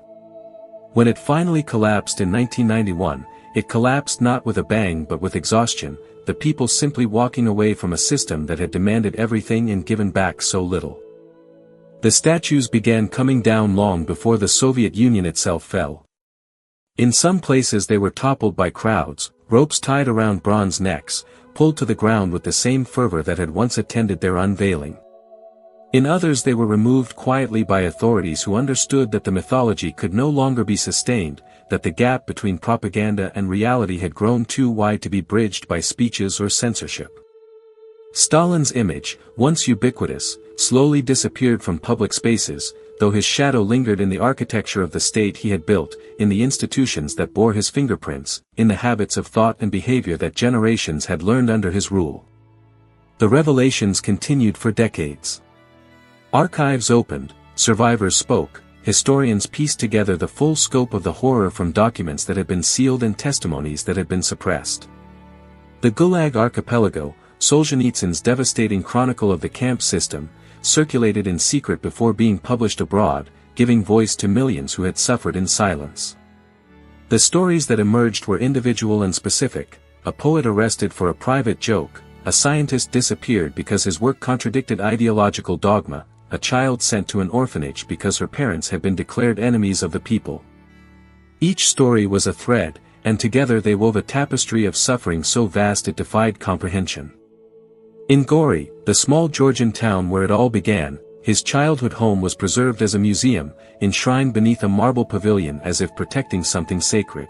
When it finally collapsed in 1991, it collapsed not with a bang but with exhaustion, the people simply walking away from a system that had demanded everything and given back so little. The statues began coming down long before the Soviet Union itself fell. In some places they were toppled by crowds, ropes tied around bronze necks, pulled to the ground with the same fervor that had once attended their unveiling. In others they were removed quietly by authorities who understood that the mythology could no longer be sustained, that the gap between propaganda and reality had grown too wide to be bridged by speeches or censorship. Stalin's image, once ubiquitous, slowly disappeared from public spaces, though his shadow lingered in the architecture of the state he had built, in the institutions that bore his fingerprints, in the habits of thought and behavior that generations had learned under his rule. The revelations continued for decades. Archives opened, survivors spoke, historians pieced together the full scope of the horror from documents that had been sealed and testimonies that had been suppressed. The Gulag Archipelago, Solzhenitsyn's devastating chronicle of the camp system, circulated in secret before being published abroad, giving voice to millions who had suffered in silence. The stories that emerged were individual and specific: a poet arrested for a private joke, a scientist disappeared because his work contradicted ideological dogma, a child sent to an orphanage because her parents had been declared enemies of the people. Each story was a thread, and together they wove a tapestry of suffering so vast it defied comprehension. In Gori, the small Georgian town where it all began, his childhood home was preserved as a museum, enshrined beneath a marble pavilion as if protecting something sacred.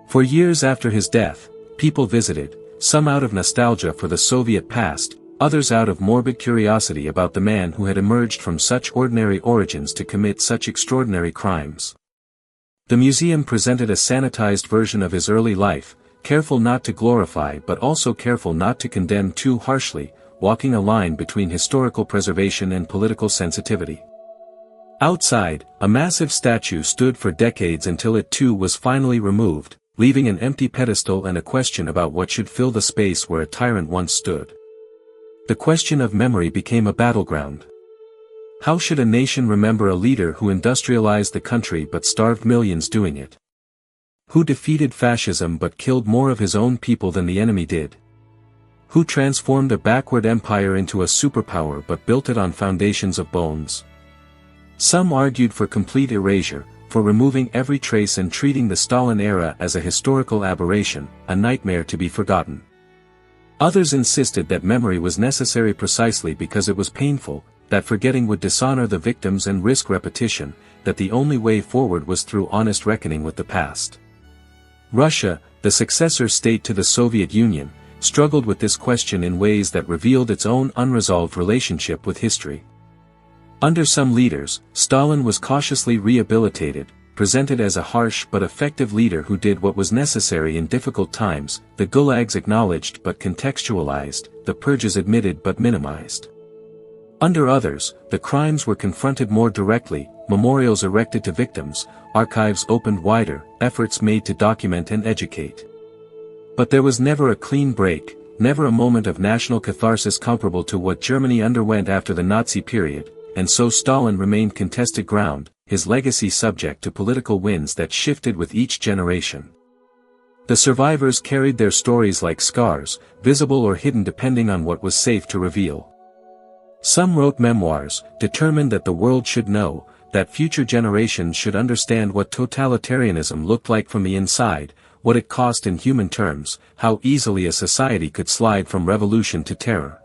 For years after his death, people visited, some out of nostalgia for the Soviet past, others out of morbid curiosity about the man who had emerged from such ordinary origins to commit such extraordinary crimes. The museum presented a sanitized version of his early life, careful not to glorify but also careful not to condemn too harshly, walking a line between historical preservation and political sensitivity. Outside, a massive statue stood for decades until it too was finally removed, leaving an empty pedestal and a question about what should fill the space where a tyrant once stood. The question of memory became a battleground. How should a nation remember a leader who industrialized the country but starved millions doing it? Who defeated fascism but killed more of his own people than the enemy did? Who transformed a backward empire into a superpower but built it on foundations of bones? Some argued for complete erasure, for removing every trace and treating the Stalin era as a historical aberration, a nightmare to be forgotten. Others insisted that memory was necessary precisely because it was painful, that forgetting would dishonor the victims and risk repetition, that the only way forward was through honest reckoning with the past. Russia, the successor state to the Soviet Union, struggled with this question in ways that revealed its own unresolved relationship with history. Under some leaders, Stalin was cautiously rehabilitated, presented as a harsh but effective leader who did what was necessary in difficult times, the gulags acknowledged but contextualized, the purges admitted but minimized. Under others, the crimes were confronted more directly, memorials erected to victims, archives opened wider, efforts made to document and educate. But there was never a clean break, never a moment of national catharsis comparable to what Germany underwent after the Nazi period, and so Stalin remained contested ground, his legacy subject to political winds that shifted with each generation. The survivors carried their stories like scars, visible or hidden depending on what was safe to reveal. Some wrote memoirs, determined that the world should know, that future generations should understand what totalitarianism looked like from the inside, what it cost in human terms, how easily a society could slide from revolution to terror.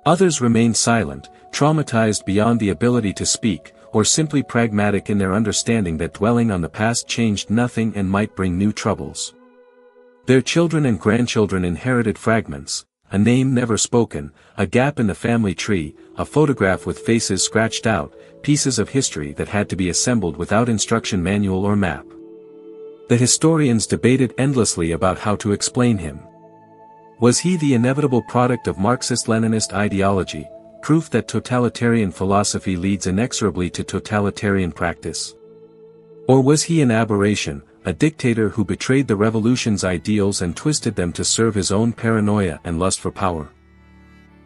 Others remained silent, traumatized beyond the ability to speak, or simply pragmatic in their understanding that dwelling on the past changed nothing and might bring new troubles. Their children and grandchildren inherited fragments, a name never spoken, a gap in the family tree, a photograph with faces scratched out, pieces of history that had to be assembled without instruction manual or map. The historians debated endlessly about how to explain him. Was he the inevitable product of Marxist-Leninist ideology, proof that totalitarian philosophy leads inexorably to totalitarian practice? Or was he an aberration, a dictator who betrayed the revolution's ideals and twisted them to serve his own paranoia and lust for power?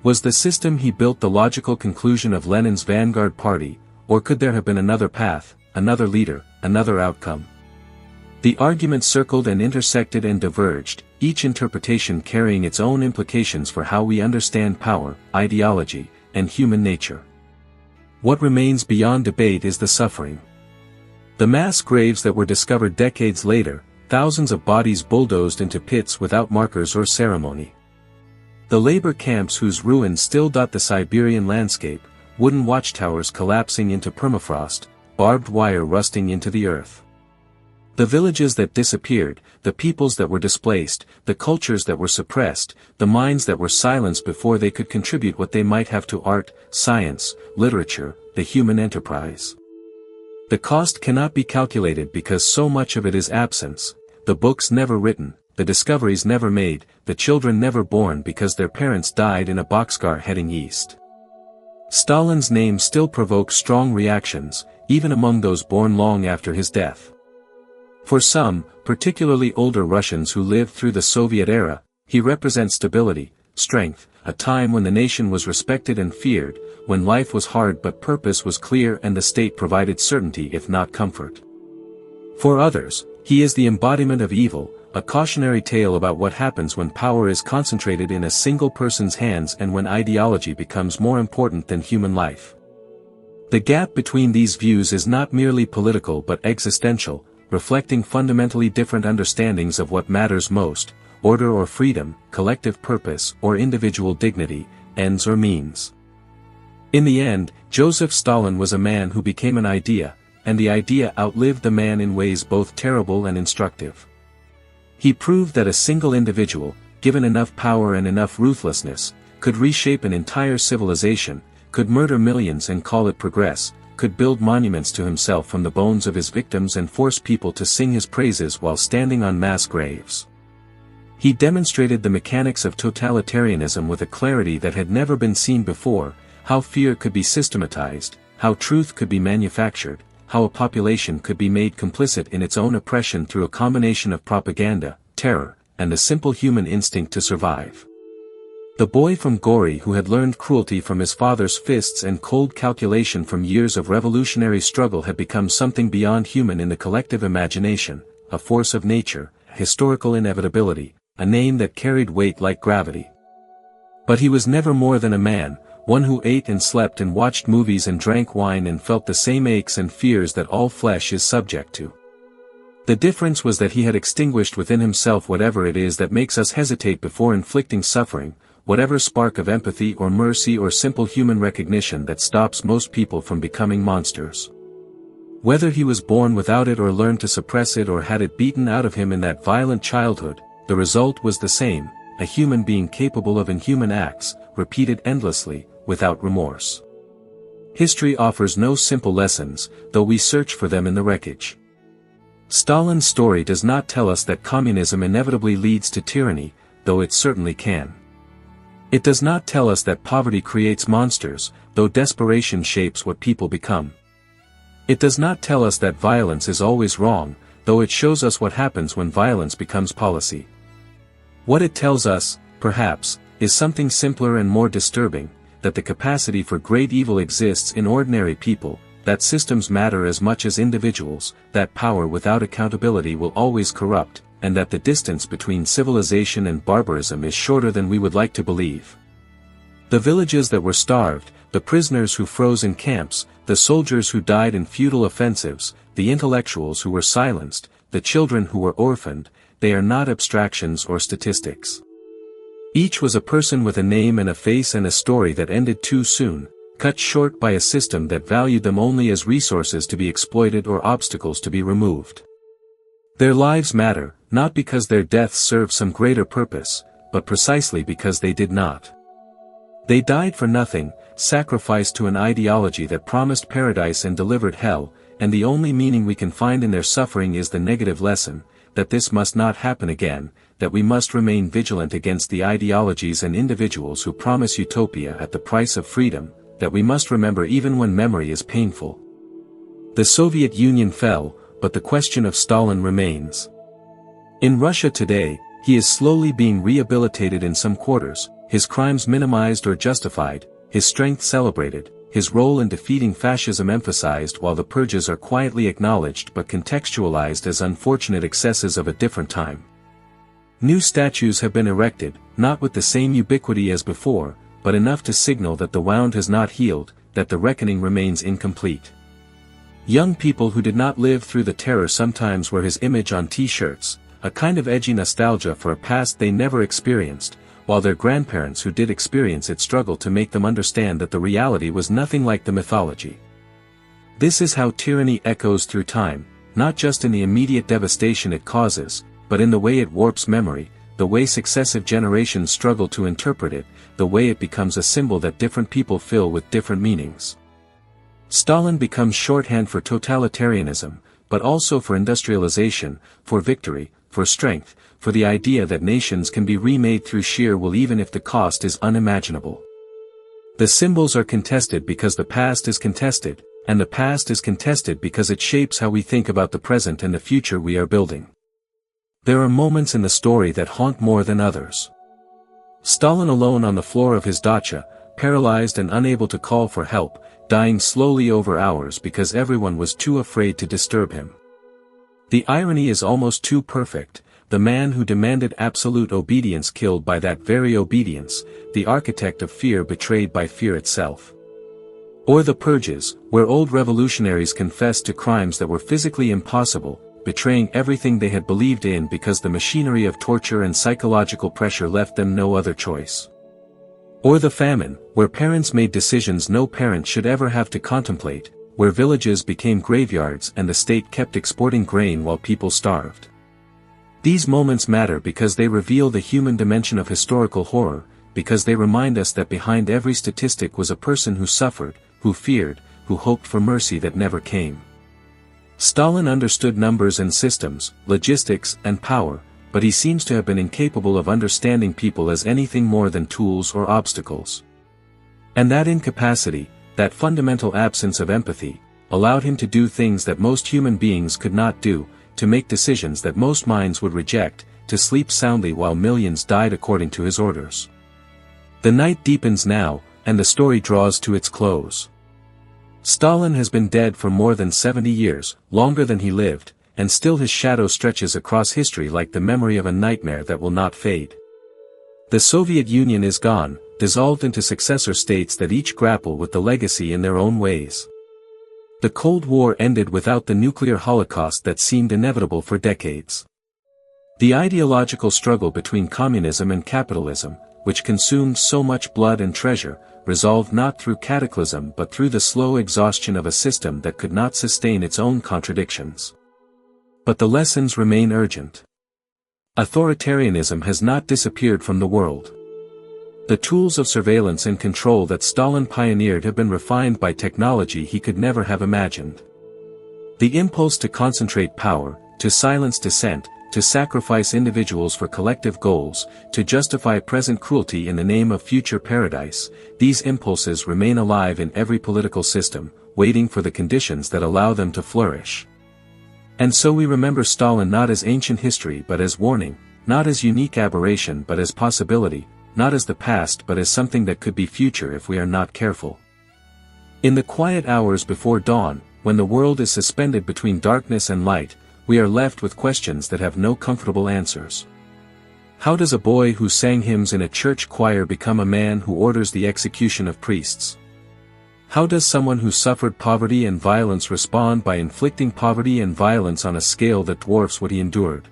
Was the system he built the logical conclusion of Lenin's vanguard party, or could there have been another path, another leader, another outcome? The argument circled and intersected and diverged, each interpretation carrying its own implications for how we understand power, ideology, and human nature. What remains beyond debate is the suffering. The mass graves that were discovered decades later, thousands of bodies bulldozed into pits without markers or ceremony. The labor camps whose ruins still dot the Siberian landscape, wooden watchtowers collapsing into permafrost, barbed wire rusting into the earth. The villages that disappeared, the peoples that were displaced, the cultures that were suppressed, the minds that were silenced before they could contribute what they might have to art, science, literature, the human enterprise. The cost cannot be calculated because so much of it is absence, the books never written, the discoveries never made, the children never born because their parents died in a boxcar heading east. Stalin's name still provokes strong reactions, even among those born long after his death. For some, particularly older Russians who lived through the Soviet era, he represents stability, strength, a time when the nation was respected and feared, when life was hard but purpose was clear and the state provided certainty if not comfort. For others, he is the embodiment of evil, a cautionary tale about what happens when power is concentrated in a single person's hands and when ideology becomes more important than human life. The gap between these views is not merely political but existential. reflecting fundamentally different understandings of what matters most, order or freedom, collective purpose or individual dignity, ends or means. In the end, Joseph Stalin was a man who became an idea, and the idea outlived the man in ways both terrible and instructive. He proved that a single individual, given enough power and enough ruthlessness, could reshape an entire civilization, could murder millions and call it progress, could build monuments to himself from the bones of his victims and force people to sing his praises while standing on mass graves. He demonstrated the mechanics of totalitarianism with a clarity that had never been seen before, how fear could be systematized, how truth could be manufactured, how a population could be made complicit in its own oppression through a combination of propaganda, terror, and the simple human instinct to survive. The boy from Gori who had learned cruelty from his father's fists and cold calculation from years of revolutionary struggle had become something beyond human in the collective imagination, a force of nature, historical inevitability, a name that carried weight like gravity. But he was never more than a man, one who ate and slept and watched movies and drank wine and felt the same aches and fears that all flesh is subject to. The difference was that he had extinguished within himself whatever it is that makes us hesitate before inflicting suffering, whatever spark of empathy or mercy or simple human recognition that stops most people from becoming monsters. Whether he was born without it or learned to suppress it or had it beaten out of him in that violent childhood, the result was the same, a human being capable of inhuman acts, repeated endlessly, without remorse. History offers no simple lessons, though we search for them in the wreckage. Stalin's story does not tell us that communism inevitably leads to tyranny, though it certainly can. It does not tell us that poverty creates monsters, though desperation shapes what people become. It does not tell us that violence is always wrong, though it shows us what happens when violence becomes policy. What it tells us, perhaps, is something simpler and more disturbing, that the capacity for great evil exists in ordinary people, that systems matter as much as individuals, that power without accountability will always corrupt, and that the distance between civilization and barbarism is shorter than we would like to believe. The villages that were starved, the prisoners who froze in camps, the soldiers who died in futile offensives, the intellectuals who were silenced, the children who were orphaned, they are not abstractions or statistics. Each was a person with a name and a face and a story that ended too soon, cut short by a system that valued them only as resources to be exploited or obstacles to be removed. Their lives matter, not because their deaths serve some greater purpose, but precisely because they did not. They died for nothing, sacrificed to an ideology that promised paradise and delivered hell, and the only meaning we can find in their suffering is the negative lesson, that this must not happen again, that we must remain vigilant against the ideologies and individuals who promise utopia at the price of freedom, that we must remember even when memory is painful. The Soviet Union fell, but the question of Stalin remains. In Russia today, he is slowly being rehabilitated in some quarters, his crimes minimized or justified, his strength celebrated, his role in defeating fascism emphasized while the purges are quietly acknowledged but contextualized as unfortunate excesses of a different time. New statues have been erected, not with the same ubiquity as before, but enough to signal that the wound has not healed, that the reckoning remains incomplete. Young people who did not live through the terror sometimes wear his image on t-shirts, a kind of edgy nostalgia for a past they never experienced, while their grandparents who did experience it struggle to make them understand that the reality was nothing like the mythology. This is how tyranny echoes through time, not just in the immediate devastation it causes, but in the way it warps memory, the way successive generations struggle to interpret it, the way it becomes a symbol that different people fill with different meanings. Stalin becomes shorthand for totalitarianism, but also for industrialization, for victory, for strength, for the idea that nations can be remade through sheer will even if the cost is unimaginable. The symbols are contested because the past is contested, and the past is contested because it shapes how we think about the present and the future we are building. There are moments in the story that haunt more than others. Stalin alone on the floor of his dacha, paralyzed and unable to call for help, dying slowly over hours because everyone was too afraid to disturb him. The irony is almost too perfect, the man who demanded absolute obedience killed by that very obedience, the architect of fear betrayed by fear itself. Or the purges, where old revolutionaries confessed to crimes that were physically impossible, betraying everything they had believed in because the machinery of torture and psychological pressure left them no other choice. Or the famine, where parents made decisions no parent should ever have to contemplate, where villages became graveyards and the state kept exporting grain while people starved. These moments matter because they reveal the human dimension of historical horror, because they remind us that behind every statistic was a person who suffered, who feared, who hoped for mercy that never came. Stalin understood numbers and systems, logistics and power, but he seems to have been incapable of understanding people as anything more than tools or obstacles. And that incapacity, that fundamental absence of empathy, allowed him to do things that most human beings could not do, to make decisions that most minds would reject, to sleep soundly while millions died according to his orders. The night deepens now, and the story draws to its close. Stalin has been dead for more than 70 years, longer than he lived, and still his shadow stretches across history like the memory of a nightmare that will not fade. The Soviet Union is gone, dissolved into successor states that each grapple with the legacy in their own ways. The Cold War ended without the nuclear holocaust that seemed inevitable for decades. The ideological struggle between communism and capitalism, which consumed so much blood and treasure, resolved not through cataclysm but through the slow exhaustion of a system that could not sustain its own contradictions. But the lessons remain urgent. Authoritarianism has not disappeared from the world. The tools of surveillance and control that Stalin pioneered have been refined by technology he could never have imagined. The impulse to concentrate power, to silence dissent, to sacrifice individuals for collective goals, to justify present cruelty in the name of future paradise, these impulses remain alive in every political system, waiting for the conditions that allow them to flourish. And so we remember Stalin not as ancient history but as warning, not as unique aberration but as possibility, not as the past but as something that could be future if we are not careful. In the quiet hours before dawn, when the world is suspended between darkness and light, we are left with questions that have no comfortable answers. How does a boy who sang hymns in a church choir become a man who orders the execution of priests? How does someone who suffered poverty and violence respond by inflicting poverty and violence on a scale that dwarfs what he endured?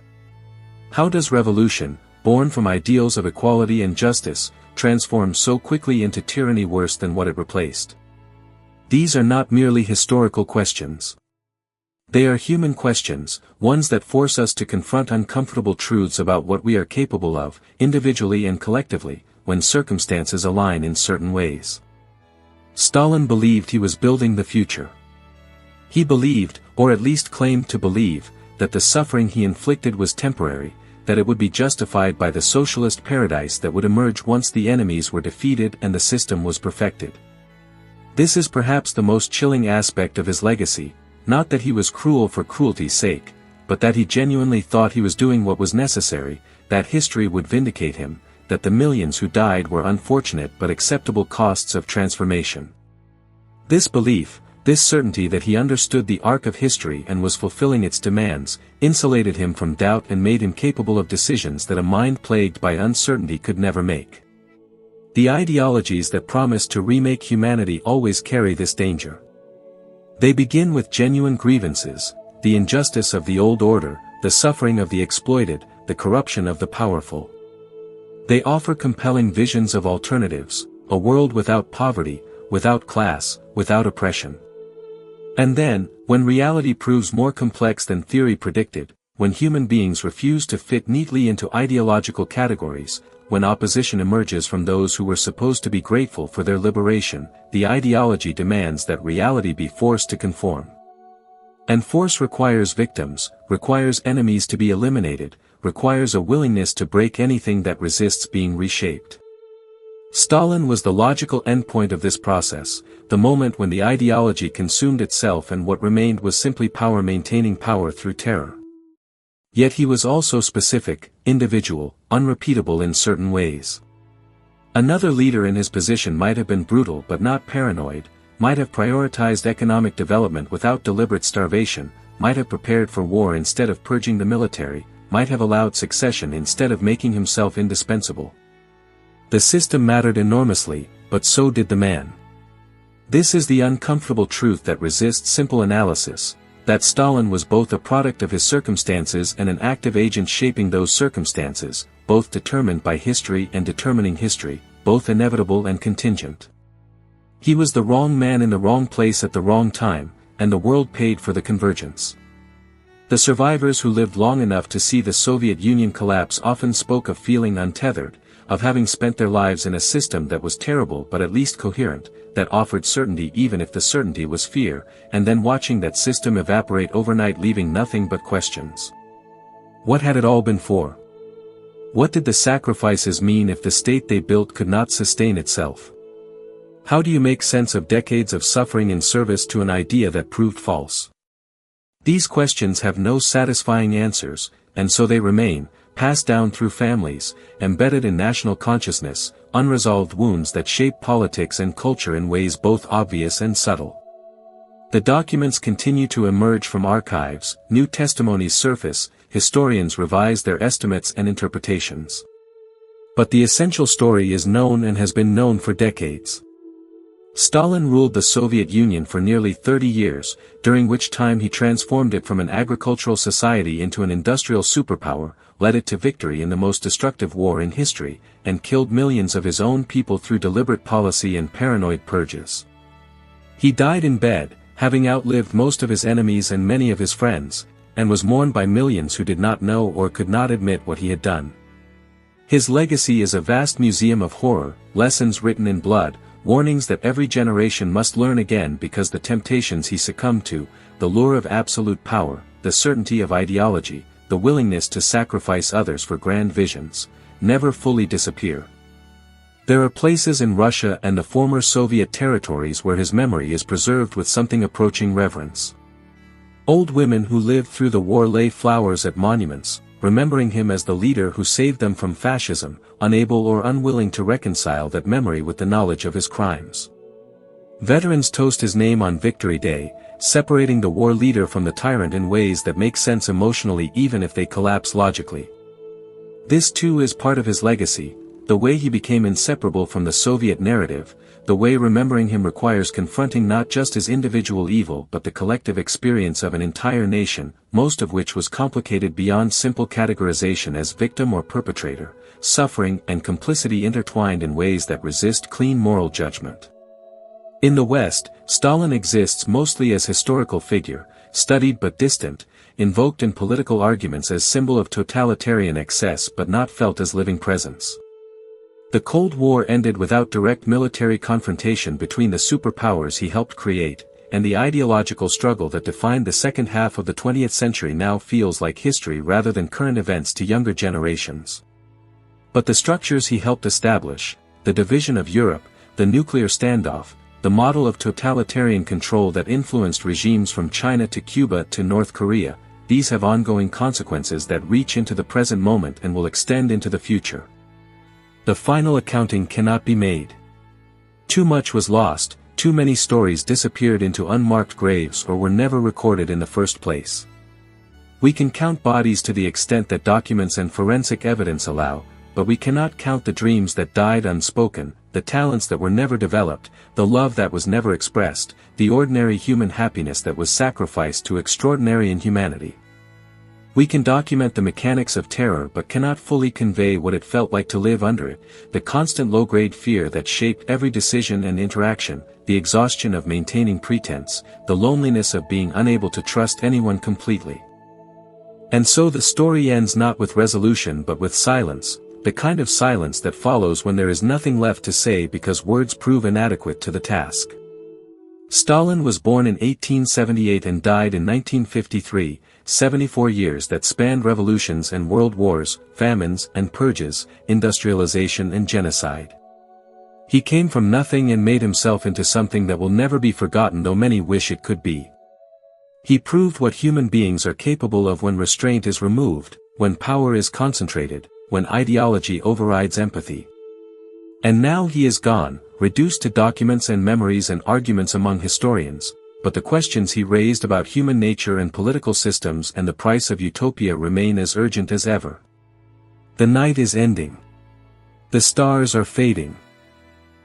How does revolution, born from ideals of equality and justice, transform so quickly into tyranny worse than what it replaced? These are not merely historical questions. They are human questions, ones that force us to confront uncomfortable truths about what we are capable of, individually and collectively, when circumstances align in certain ways. Stalin believed he was building the future. He believed, or at least claimed to believe, that the suffering he inflicted was temporary, that it would be justified by the socialist paradise that would emerge once the enemies were defeated and the system was perfected. This is perhaps the most chilling aspect of his legacy. Not that he was cruel for cruelty's sake, but that he genuinely thought he was doing what was necessary, that history would vindicate him, that the millions who died were unfortunate but acceptable costs of transformation. This belief, this certainty that he understood the arc of history and was fulfilling its demands, insulated him from doubt and made him capable of decisions that a mind plagued by uncertainty could never make. The ideologies that promise to remake humanity always carry this danger. They begin with genuine grievances, the injustice of the old order, the suffering of the exploited, the corruption of the powerful. They offer compelling visions of alternatives, a world without poverty, without class, without oppression. And then, when reality proves more complex than theory predicted, when human beings refuse to fit neatly into ideological categories, when opposition emerges from those who were supposed to be grateful for their liberation, the ideology demands that reality be forced to conform. And force requires victims, requires enemies to be eliminated, requires a willingness to break anything that resists being reshaped. Stalin was the logical endpoint of this process, the moment when the ideology consumed itself and what remained was simply power maintaining power through terror. Yet he was also specific, individual, unrepeatable in certain ways. Another leader in his position might have been brutal but not paranoid, might have prioritized economic development without deliberate starvation, might have prepared for war instead of purging the military, might have allowed succession instead of making himself indispensable. The system mattered enormously, but so did the man. This is the uncomfortable truth that resists simple analysis, that Stalin was both a product of his circumstances and an active agent shaping those circumstances, both determined by history and determining history, both inevitable and contingent. He was the wrong man in the wrong place at the wrong time, and the world paid for the convergence. The survivors who lived long enough to see the Soviet Union collapse often spoke of feeling untethered, of having spent their lives in a system that was terrible but at least coherent, that offered certainty even if the certainty was fear, and then watching that system evaporate overnight leaving nothing but questions. What had it all been for? What did the sacrifices mean if the state they built could not sustain itself? How do you make sense of decades of suffering in service to an idea that proved false? These questions have no satisfying answers, and so they remain, passed down through families, embedded in national consciousness, unresolved wounds that shape politics and culture in ways both obvious and subtle. The documents continue to emerge from archives, new testimonies surface, historians revise their estimates and interpretations. But the essential story is known and has been known for decades. Stalin ruled the Soviet Union for nearly 30 years, during which time he transformed it from an agricultural society into an industrial superpower, led it to victory in the most destructive war in history, and killed millions of his own people through deliberate policy and paranoid purges. He died in bed, having outlived most of his enemies and many of his friends, and was mourned by millions who did not know or could not admit what he had done. His legacy is a vast museum of horror, lessons written in blood, warnings that every generation must learn again because the temptations he succumbed to, the lure of absolute power, the certainty of ideology, the willingness to sacrifice others for grand visions, never fully disappear. There are places in Russia and the former Soviet territories where his memory is preserved with something approaching reverence. Old women who lived through the war lay flowers at monuments, remembering him as the leader who saved them from fascism, unable or unwilling to reconcile that memory with the knowledge of his crimes. Veterans toast his name on Victory Day, separating the war leader from the tyrant in ways that make sense emotionally even if they collapse logically. This too is part of his legacy, the way he became inseparable from the Soviet narrative, the way remembering him requires confronting not just his individual evil but the collective experience of an entire nation, most of which was complicated beyond simple categorization as victim or perpetrator, suffering and complicity intertwined in ways that resist clean moral judgment. In the West, Stalin exists mostly as historical figure, studied but distant, invoked in political arguments as symbol of totalitarian excess but not felt as living presence. The Cold War ended without direct military confrontation between the superpowers he helped create, and the ideological struggle that defined the second half of the 20th century now feels like history rather than current events to younger generations. But the structures he helped establish, the division of Europe, the nuclear standoff, the model of totalitarian control that influenced regimes from China to Cuba to North Korea, these have ongoing consequences that reach into the present moment and will extend into the future. The final accounting cannot be made. Too much was lost, too many stories disappeared into unmarked graves or were never recorded in the first place. We can count bodies to the extent that documents and forensic evidence allow, but we cannot count the dreams that died unspoken, the talents that were never developed, the love that was never expressed, the ordinary human happiness that was sacrificed to extraordinary inhumanity. We can document the mechanics of terror but cannot fully convey what it felt like to live under it, the constant low-grade fear that shaped every decision and interaction, the exhaustion of maintaining pretense, the loneliness of being unable to trust anyone completely. And so the story ends not with resolution but with silence, the kind of silence that follows when there is nothing left to say because words prove inadequate to the task. Stalin was born in 1878 and died in 1953, 74 years that spanned revolutions and world wars, famines and purges, industrialization and genocide. He came from nothing and made himself into something that will never be forgotten though many wish it could be. He proved what human beings are capable of when restraint is removed, when power is concentrated, when ideology overrides empathy. And now he is gone, reduced to documents and memories and arguments among historians, but the questions he raised about human nature and political systems and the price of utopia remain as urgent as ever. The night is ending. The stars are fading.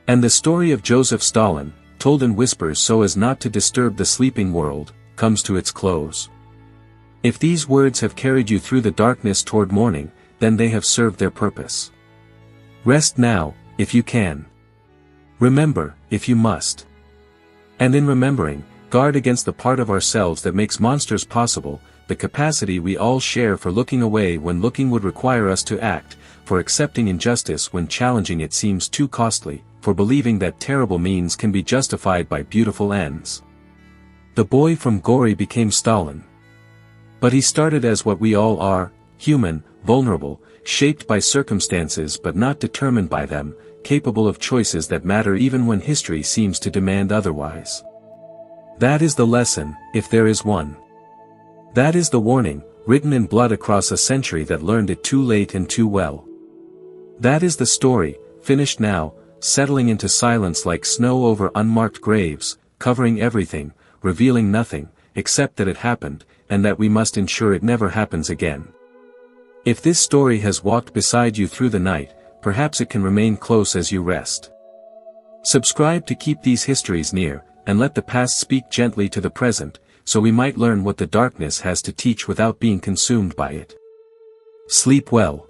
And the story of Joseph Stalin, told in whispers so as not to disturb the sleeping world, comes to its close. If these words have carried you through the darkness toward morning, then they have served their purpose. Rest now, if you can. Remember, if you must. And in remembering, guard against the part of ourselves that makes monsters possible, the capacity we all share for looking away when looking would require us to act, for accepting injustice when challenging it seems too costly, for believing that terrible means can be justified by beautiful ends. The boy from Gori became Stalin. But he started as what we all are, human, vulnerable, shaped by circumstances but not determined by them, capable of choices that matter even when history seems to demand otherwise. That is the lesson, if there is one. That is the warning, written in blood across a century that learned it too late and too well. That is the story, finished now, settling into silence like snow over unmarked graves, covering everything, revealing nothing, except that it happened, and that we must ensure it never happens again. If this story has walked beside you through the night, perhaps it can remain close as you rest. Subscribe to keep these histories near, and let the past speak gently to the present, so we might learn what the darkness has to teach without being consumed by it. Sleep well.